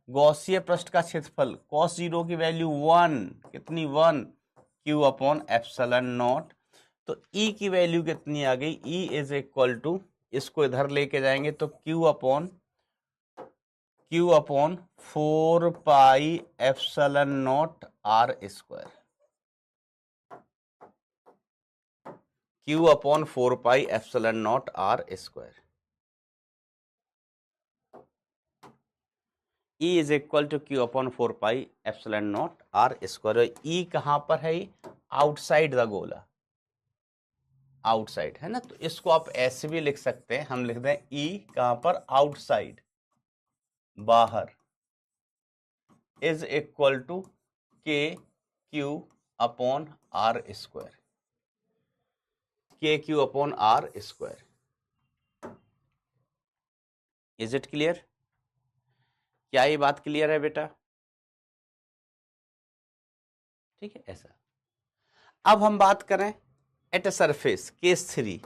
गॉसीय पृष्ठ का क्षेत्रफल, कॉस 0 की वैल्यू 1, कितनी 1, क्यू अपॉन एप्सिलॉन नॉट। तो ई की वैल्यू कितनी आ गई, ई इज इक्वल टू, इसको इधर लेके जाएंगे तो Q upon 4 pi epsilon naught R square, Q upon 4 pi epsilon naught R square. E is equal to Q upon 4 pi epsilon naught R square. E कहां पर है, आउटसाइड द गोला, outside, है ना। तो इसको आप ऐसे भी लिख सकते हैं, हम लिख दें ई कहां पर, आउटसाइड, बाहर, is equal to K Q upon R square, K Q upon R square. Is it clear, क्या ये बात क्लियर है बेटा, ठीक है ऐसा। अब हम बात करें eight a surface, case 3,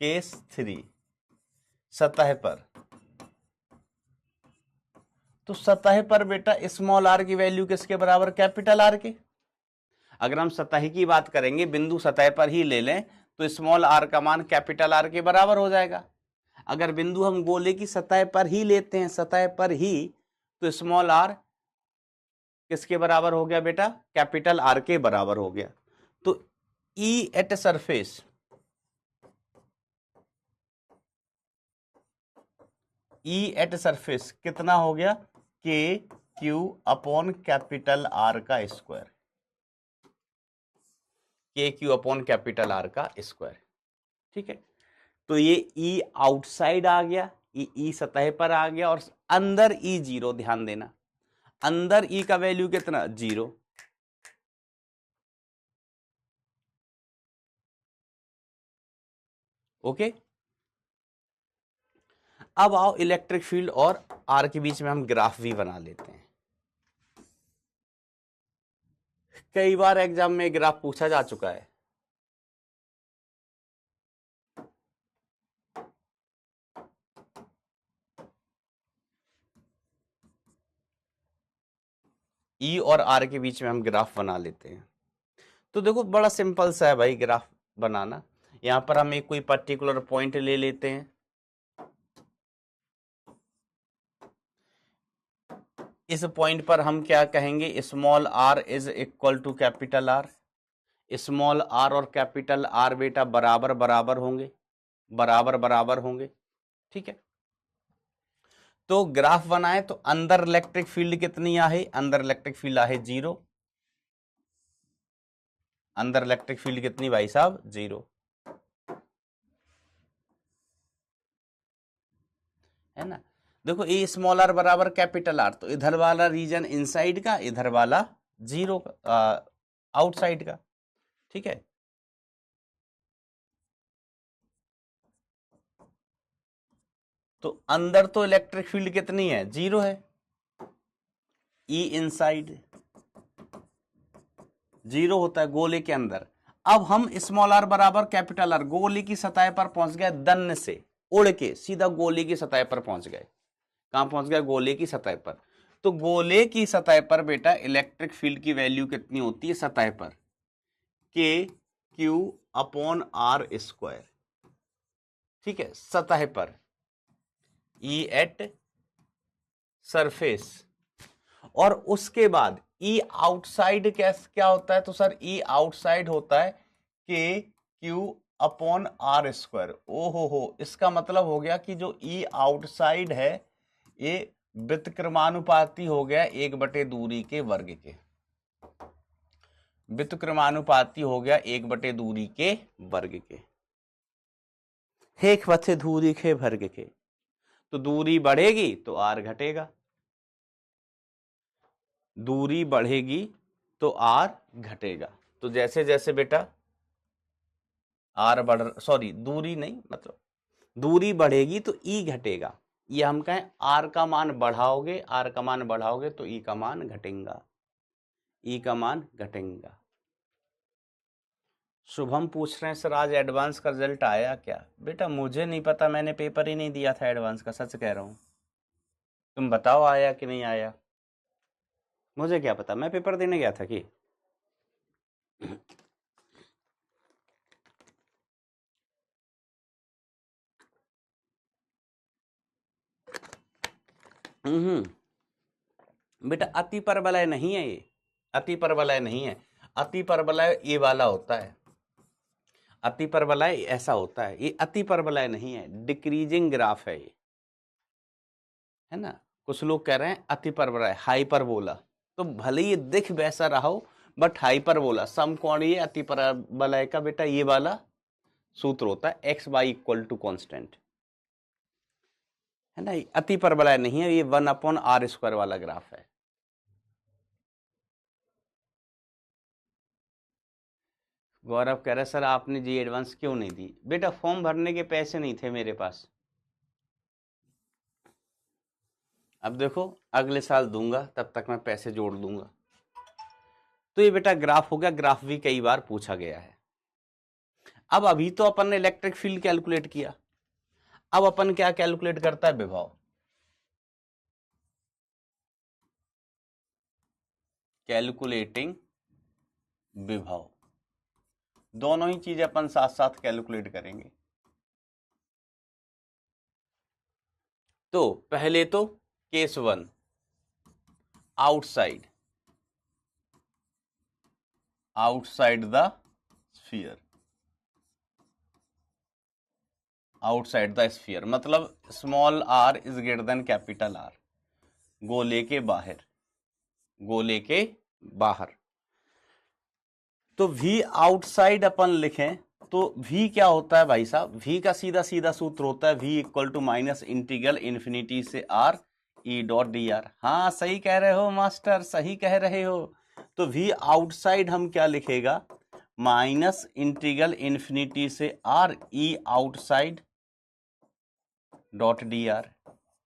case 3 सतह पर। तो सतह पर बेटा स्मॉल आर की वैल्यू किसके बराबर, कैपिटल आर के। अगर हम सतह की बात करेंगे, बिंदु सतह पर ही ले लें, तो स्मॉल आर का मान कैपिटल आर के बराबर हो जाएगा। अगर बिंदु हम गोले की सतह पर ही लेते हैं, सतह पर ही, तो स्मॉल आर किसके बराबर हो गया बेटा, कैपिटल आर के बराबर हो गया। तो E at surface, E at surface कितना हो गया, K Q upon capital R का square, K Q upon capital R का स्क्वायर, ठीक है। तो ये ई आउटसाइड आ गया, ई सतह पर आ गया, और अंदर ई 0, ध्यान देना, अंदर ई का वैल्यू कितना, 0। ओके, अब आओ इलेक्ट्रिक फील्ड और आर के बीच में हम ग्राफ भी बना लेते हैं। कई बार एग्जाम में ग्राफ पूछा जा चुका है। ई और आर के बीच में हम ग्राफ बना लेते हैं। तो देखो बड़ा सिंपल सा है भाई ग्राफ बनाना। यहां पर हम एक कोई पर्टिकुलर पॉइंट ले लेते हैं, इस पॉइंट पर हम क्या कहेंगे, small R is equal to capital R. Small R और कैपिटल आर बेटा बराबर बराबर होंगे, बराबर बराबर होंगे, ठीक है। तो ग्राफ बनाए तो अंदर इलेक्ट्रिक फील्ड कितनी आहे, अंदर इलेक्ट्रिक फील्ड आहे 0, अंदर इलेक्ट्रिक फील्ड कितनी भाई साहब, 0, है ना। देखो ए स्मॉल आर बराबर कैपिटल आर, तो इधर वाला रीजन इनसाइड का, इधर वाला 0 आउटसाइड का, ठीक है। तो अंदर तो इलेक्ट्रिक फील्ड कितनी है, 0 है, ई इनसाइड 0 होता है गोले के अंदर। अब हम स्मॉल आर बराबर कैपिटल आर, गोले की सतह पर पहुंच गए, दन्न से उड़ के सीधा गोले की सतह पर पहुंच गए। कहां पहुंच गए, गोले की सतह पर। तो गोले की सतह पर बेटा इलेक्ट्रिक फील्ड की वैल्यू कितनी होती है सतह पर, के क्यू अपॉन आर स्क्वायर, ठीक है, सतह पर, ई एट सरफेस। और उसके बाद ई आउटसाइड क्या होता है? तो सर ई आउटसाइड होता है के क्यू अपॉन आर स्क्वायर। ओहो हो, इसका मतलब हो गया कि जो ई आउटसाइड है ये व्युत्क्रमानुपाती हो गया 1/2 दूरी के वर्ग के, व्युत्क्रमानुपाती हो गया 1/2 दूरी के वर्ग के, एक बटे दूरी के वर्ग के। तो दूरी बढ़ेगी तो आर घटेगा, दूरी बढ़ेगी तो आर घटेगा। तो जैसे जैसे बेटा आर सॉरी दूरी नहीं, मतलब दूरी बढ़ेगी तो ई घटेगा। ये हम कहें आर का मान बढ़ाओगे, आर का मान बढ़ाओगे तो ई का मान घटेगा, ई का मान घटेगा। शुभम पूछ रहे हैं सर आज एडवांस का रिजल्ट आया क्या? बेटा मुझे नहीं पता, मैंने पेपर ही नहीं दिया था एडवांस का, सच कह रहा हूं। तुम बताओ आया कि नहीं आया, मुझे क्या पता, मैं पेपर देने गया था कि बेटा अति परवलय नहीं है ये, अति परवलय नहीं है। अति परवलय ये वाला होता है, अति परवलय ऐसा होता है, ये अति परवलय नहीं है, डिक्रीजिंग ग्राफ है ये, है ना। कुछ लोग कह रहे हैं अति परवलय, हाइपरबोला, तो भले ये दिख वैसा रहा हो बट हाइपरबोला समकोणीय अति परवलय का बेटा ये वाला सूत्र होता है, X Y equal to constant, है ना। अति परवलय नहीं है, ये 1/r² वाला ग्राफ है। गौरव कह रहा है सर आपने जी एडवांस क्यों नहीं दी? बेटा फॉर्म भरने के पैसे नहीं थे मेरे पास, अब देखो अगले साल दूंगा, तब तक मैं पैसे जोड़ दूंगा। तो ये बेटा ग्राफ हो गया, ग्राफ भी कई बार पूछा गया है। अब अभी तो अपन ने इलेक्ट्रिक फील्ड कैलकुलेट किया, अब अपन क्या कैलकुलेट करता है? विभव। कैलकुलेटिंग विभव, दोनों ही चीजें अपन साथ साथ कैलकुलेट करेंगे। तो पहले तो case 1 outside, outside the sphere, outside the sphere मतलब small R is greater than capital R, गोले के बाहर, गोले के बाहर। तो V आउटसाइड अपन लिखें तो V क्या होता है भाई साहब? V का सीधा सीधा सूत्र होता है V equal to minus integral infinity से R E dot D R. हाँ सही कह रहे हो मास्टर, सही कह रहे हो। तो V आउटसाइड हम क्या लिखेगा? माइनस इंटीग्रल इन्फिनिटी से R E outside dot D are.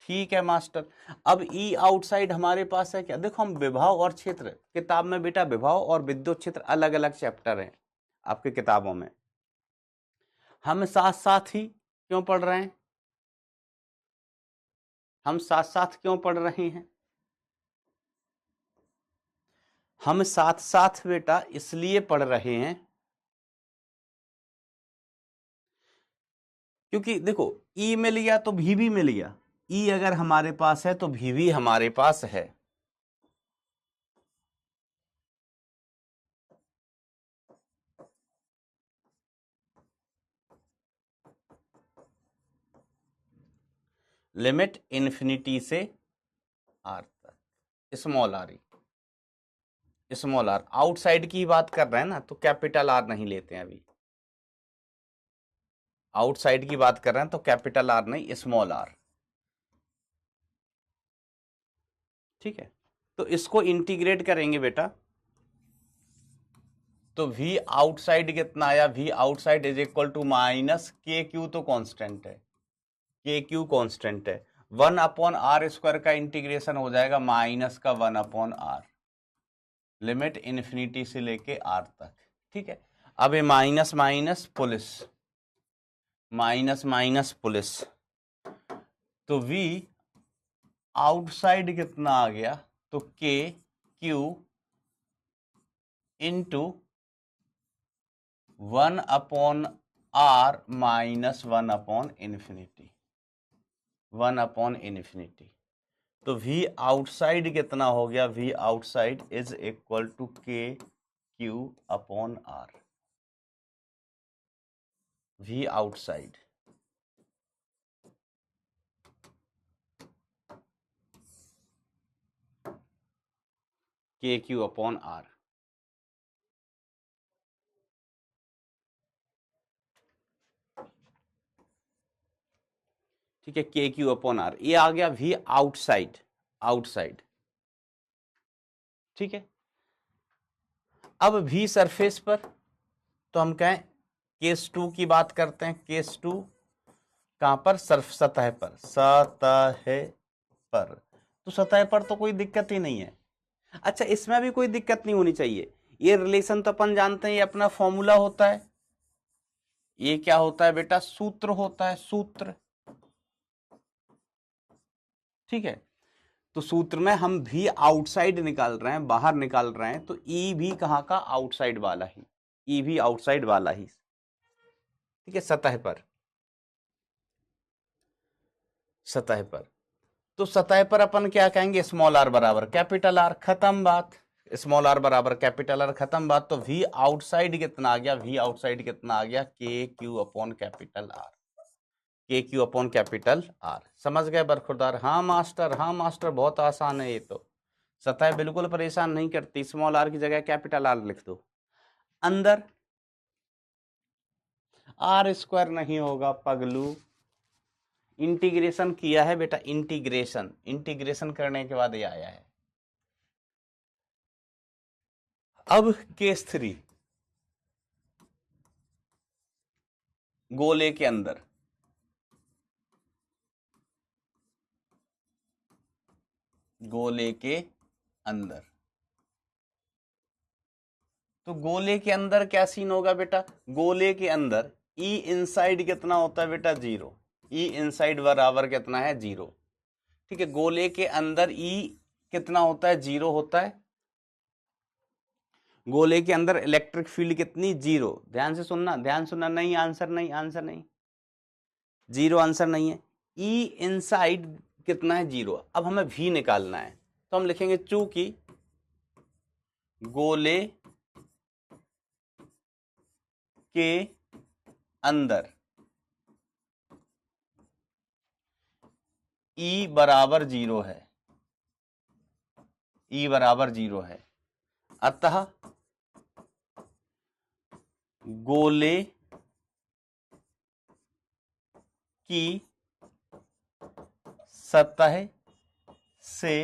ठीक है मास्टर। अब ई आउटसाइड हमारे पास है क्या? देखो हम विभव और क्षेत्र, किताब में बेटा विभव और विद्युत क्षेत्र अलग अलग चैप्टर हैं आपकी किताबों में, हम साथ साथ ही क्यों पढ़ रहे हैं? हम साथ साथ क्यों पढ़ रहे हैं? हम साथ साथ बेटा इसलिए पढ़ रहे हैं क्योंकि देखो ई मिल गया तो भी मिल गया, ई अगर हमारे पास है तो भी हमारे पास है। लिमिट इन्फिनिटी से आर तक, small R E, small R. Outside की बात कर रहे हैं ना, तो कैपिटल आर नहीं लेते हैं अभी, आउटसाइड की बात कर रहे हैं तो कैपिटल आर नहीं, स्मॉल आर। ठीक है, तो इसको इंटीग्रेट करेंगे बेटा, तो V आउटसाइड कितना आया? V outside is equal to minus K Q, तो कांस्टेंट है, के क्यू कांस्टेंट है, 1/r² का इंटीग्रेशन हो जाएगा माइनस का 1/r, लिमिट इन्फिनिटी से लेके आर तक। ठीक है, अब ये minus minus police, minus minus police, तो V आउटसाइड कितना आ गया? तो के Q into 1/r minus 1/infinity, 1/infinity। तो V आउटसाइड कितना हो गया? V outside is equal to K Q upon R. V outside K Q upon R. ठीक है, के क्यू अपॉन आर, ये आ गया V आउटसाइड, आउटसाइड। ठीक है, अब V सरफेस पर, तो हम कहें केस 2 की बात करते हैं। केस 2 कहां पर? सतह पर, सतह पर। तो सतह पर तो कोई दिक्कत ही नहीं है। अच्छा, इसमें भी कोई दिक्कत नहीं होनी चाहिए। ये रिलेशन तो अपन जानते हैं, ये अपना फॉर्मूला होता है। ये क्या होता है बेटा? सूत्र होता है, सूत्र। ठीक है, तो सूत्र में हम भी आउटसाइड निकाल रहे हैं, बाहर निकाल रहे हैं, तो ई भी कहां का? आउटसाइड वाला ही। ई भी आउटसाइड वाला ही। ठीक है, सतह पर, सतह पर। तो सतह पर अपन क्या कहेंगे? स्मॉल आर बराबर कैपिटल आर, खत्म बात। स्मॉल आर बराबर कैपिटल आर, खत्म बात। तो वी आउटसाइड कितना आ गया? वी आउटसाइड कितना आ गया? K Q upon capital are, के क्यू अपॉन कैपिटल आर। समझ गए बरखुरदार? हाँ मास्टर, हाँ मास्टर, बहुत आसान है ये तो। सतह बिल्कुल परेशान नहीं करती, स्मॉल आर की जगह कैपिटल आर लिख दो। अंदर आर स्क्वायर नहीं होगा पगलू, इंटीग्रेशन किया है बेटा, इंटीग्रेशन, इंटीग्रेशन करने के बाद ये आया है। अब केस 3, गोले के अंदर, गोले के अंदर। तो गोले के अंदर क्या सीन होगा बेटा? गोले के अंदर ई इनसाइड कितना होता है बेटा? 0। ई इनसाइड बराबर कितना है? 0। ठीक है, गोले के अंदर ई कितना होता है? 0 होता है। गोले के अंदर इलेक्ट्रिक फील्ड कितनी? 0। ध्यान से सुनना, ध्यान सुनना। नहीं, आंसर नहीं, आंसर नहीं, 0 आंसर नहीं है। ई इनसाइड कितना है? 0। अब हमें V निकालना है, तो हम लिखेंगे चूंकि गोले के अंदर E बराबर 0 है, E बराबर 0 है, अतः गोले की सतह से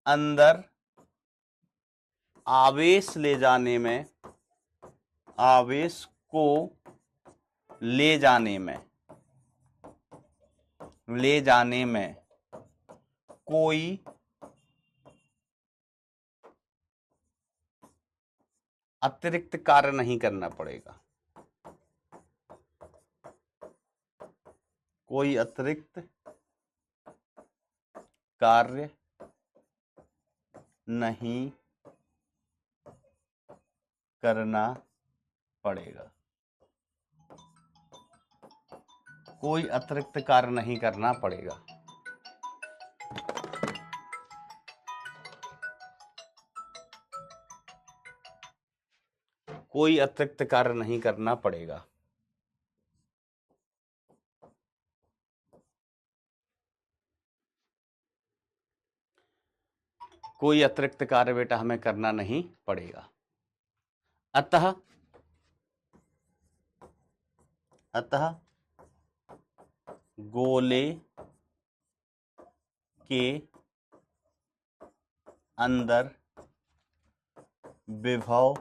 अंदर आवेश ले जाने में, आवेश को ले जाने में, ले जाने में कोई अतिरिक्त कार्य नहीं करना पड़ेगा, कोई अतिरिक्त कार्य नहीं करना पड़ेगा, कोई अतिरिक्त कार्य नहीं करना पड़ेगा। कोई अतिरिक्त कार्य नहीं करना पड़ेगा। कोई अतिरिक्त कार्य बेटा हमें करना नहीं पड़ेगा। अतः, अतः गोले के अंदर विभव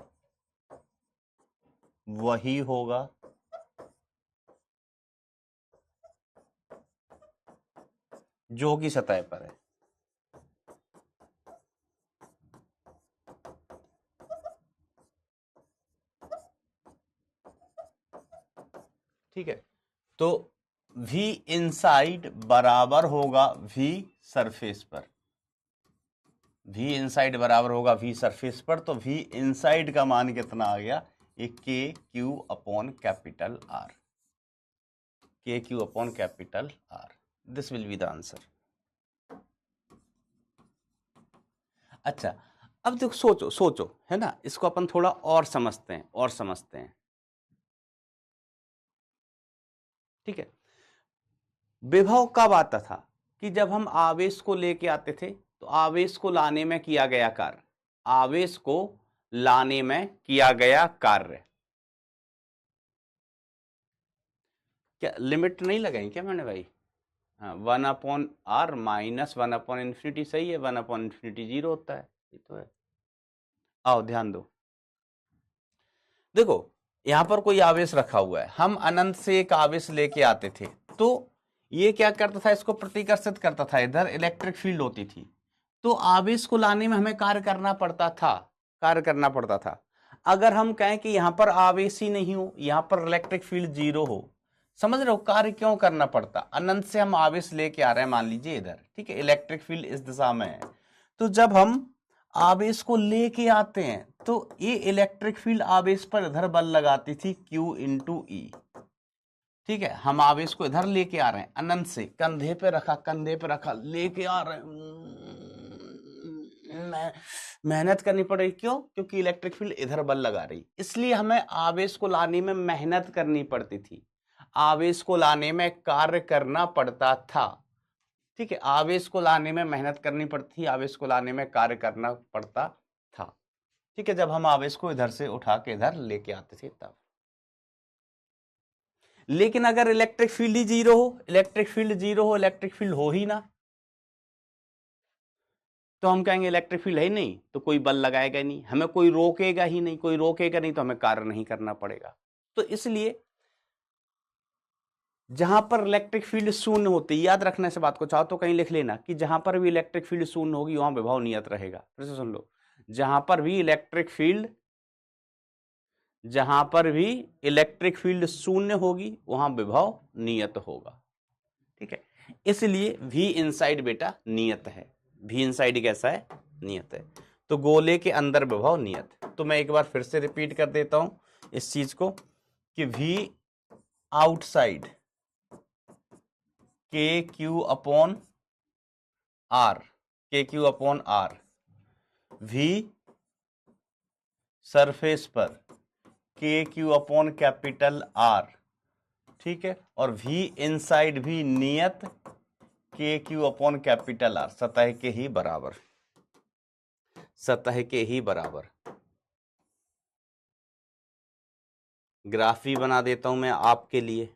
वही होगा जो कि सतह पर है। ठीक है, तो V इनसाइड बराबर होगा V सरफेस पर, V इनसाइड बराबर होगा V सरफेस पर। तो V इनसाइड का मान कितना आ गया? एक के क्यू अपॉन कैपिटल आर, के Q upon capital are. This will be the answer. अच्छा, अब देखो, सोचो सोचो, है ना, इसको अपन थोड़ा और समझते हैं, और समझते हैं। ठीक है, विभव कब आता था? कि जब हम आवेश को लेके आते थे, तो आवेश को लाने में किया गया कार्य, आवेश को लाने में किया गया कार्य। क्या लिमिट नहीं लगाई क्या मैंने भाई? हाँ, 1/r माइनस 1/∞ सही है, 1/∞ 0 होता है, ये तो है। आओ ध्यान दो, देखो यहां पर कोई आवेश रखा हुआ है, हम अनंत से एक आवेश लेके आते थे, तो ये क्या करता था, इसको प्रतिकर्षित करता था, इधर इलेक्ट्रिक फील्ड होती थी, तो आवेश को लाने में हमें कार्य करना पड़ता था, कार्य करना पड़ता था। अगर हम कहें कि यहां पर आवेश ही नहीं हो, यहां पर इलेक्ट्रिक फील्ड 0 हो, समझ रहे हो, कार्य क्यों करना पड़ता? अनंत से हम आवेश लेके आ रहे हैं, मान लीजिए इधर, ठीक है, इलेक्ट्रिक फील्ड इस दिशा में है, तो जब हम आवेश को लेके आते हैं, तो ये इलेक्ट्रिक फील्ड आवेश पर इधर बल लगाती थी Q इंटू ई। ठीक है, हम आवेश को इधर लेके आ रहे हैं, अनंत से, कंधे पे रखा, कंधे पे रखा, लेके आ रहे हैं, मेहनत करनी पड़ेगी, क्यों? क्योंकि इलेक्ट्रिक फील्ड इधर बल लगा रही, इसलिए हमें आवेश को लाने में मेहनत करनी पड़ती थी, आवेश को लाने में कार्य करना पड़ता था। ठीक है, आवेश को लाने में मेहनत करनी पड़ती थी, आवेश को लाने में कार्य करना पड़ता था। ठीक है, जब हम आवेश को इधर से उठा के इधर लेके आते थे तब। लेकिन अगर इलेक्ट्रिक फील्ड ही 0 हो, इलेक्ट्रिक फील्ड 0 हो, इलेक्ट्रिक फील्ड हो ही ना, तो हम कहेंगे इलेक्ट्रिक फील्ड है नहीं, तो कोई बल लगाएगा ही नहीं, हमें कोई रोकेगा ही नहीं, कोई रोकेगा नहीं तो हमें कार्य नहीं करना पड़ेगा। तो इसलिए जहां पर इलेक्ट्रिक फील्ड शून्य होती है, याद रखने से बात को, चाहो तो कहीं लिख लेना कि जहां पर भी इलेक्ट्रिक फील्ड शून्य होगी वहां विभव नियत रहेगा। फिर से सुन लो, जहां पर भी इलेक्ट्रिक फील्ड शून्य होगी वहां विभव नियत होगा। ठीक है, इसलिए V इनसाइड बेटा नियत है, V इनसाइड कैसा है? नियत है। तो गोले के अंदर विभव नियत। तो मैं एक बार फिर से रिपीट कर देता हूं इस चीज को कि V outside KQ upon R, KQ upon R, V surface पर KQ अपॉन कैपिटल R, ठीक है, और V इनसाइड भी नियत KQ अपॉन कैपिटल R, सतह के ही बराबर, सतह के ही बराबर। ग्राफ भी बना देता हूं मैं आपके लिए।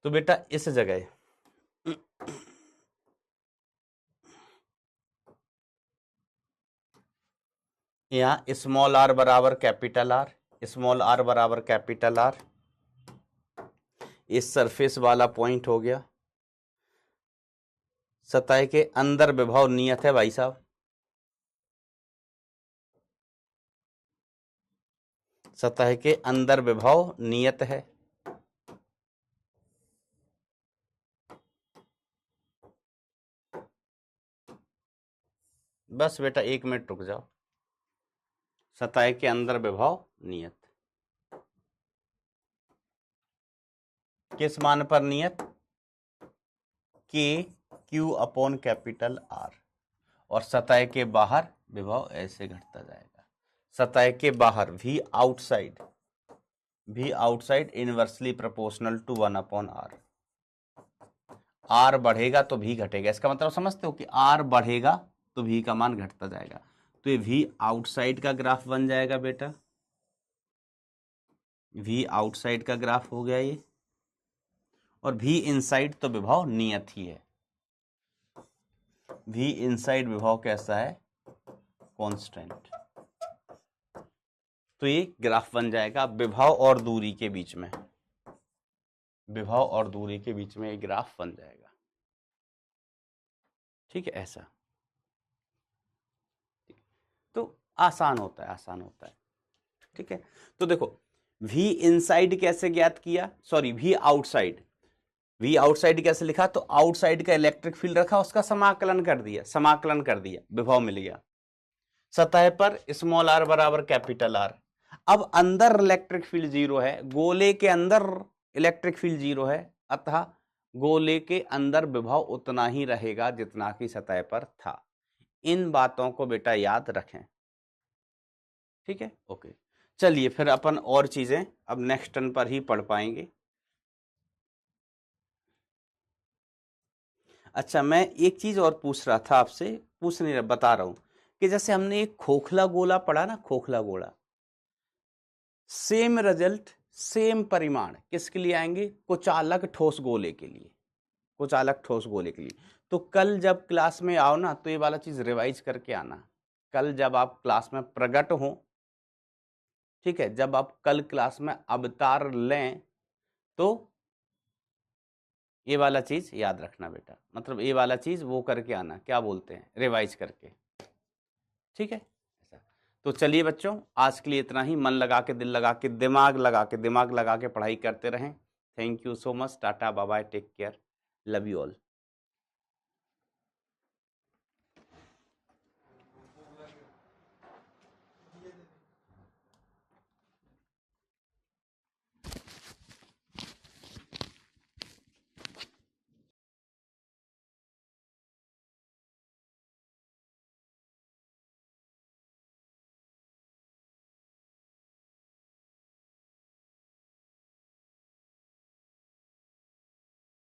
तो बेटा इस जगह यहां स्मॉल r बराबर कैपिटल R, स्मॉल r बराबर कैपिटल R, इस सरफेस वाला पॉइंट हो गया। सतह के अंदर विभव नियत है भाई साहब, सतह के अंदर विभव नियत है। बस बेटा 1 मिनट रुक जाओ, सतह के अंदर विभव नियत, किस मान पर नियत? KQ अपॉन कैपिटल R, और सतह के बाहर विभव ऐसे घटता जाएगा, सतह के बाहर V outside inversely proportional to 1/R। R बढ़ेगा तो V घटेगा, इसका मतलब समझते हो कि R बढ़ेगा तो V का मान घटता जाएगा। तो ये V आउटसाइड का ग्राफ बन जाएगा बेटा, V आउटसाइड का ग्राफ हो गया ये, और V इनसाइड तो विभव नियत ही है, V इनसाइड विभव कैसा है? कांस्टेंट। तो ये ग्राफ बन जाएगा विभव और दूरी के बीच में, विभव और दूरी के बीच में एक ग्राफ बन जाएगा। ठीक है, ऐसा। तो आसान होता है, आसान होता है। ठीक है, तो देखो V इनसाइड कैसे ज्ञात किया, sorry V outside, V outside कैसे लिखा, तो आउटसाइड का इलेक्ट्रिक फील्ड रखा, उसका समाकलन कर दिया, विभव मिल गया। सतह पर स्मॉल r बराबर कैपिटल R। अब अंदर इलेक्ट्रिक फील्ड 0 है, गोले के अंदर इलेक्ट्रिक फील्ड 0 है, अतः गोले के अंदर विभव उतना ही रहेगा जितना कि सतह पर था। इन बातों को बेटा याद रखें, ठीक है। ओके, चलिए फिर अपन और चीजें अब नेक्स्ट टर्न पर ही पढ़ पाएंगे। अच्छा, मैं एक चीज और पूछ रहा था आपसे, पूछ नहीं रहा, बता रहा हूं कि जैसे हमने एक खोखला गोला पढ़ा ना, खोखला गोला, सेम रिजल्ट सेम परिमाण किसके लिए आएंगे, कुचालक ठोस गोले के लिए, कुचालक ठोस गोले के लिए। तो कल जब क्लास में आओ ना, तो ये वाला चीज रिवाइज करके आना। कल जब आप क्लास में प्रकट हो, ठीक है, जब आप कल क्लास में अवतार लें, तो ये वाला चीज याद रखना बेटा, मतलब ये वाला चीज वो करके आना, क्या बोलते हैं, रिवाइज करके, ठीक है। तो चलिए बच्चों, आज के लिए इतना ही। मन लगा के, दिल लगा के, दिमाग लगा के पढ़ाई करते रहें। Thank you so much, tata bye bye, take care, love you all.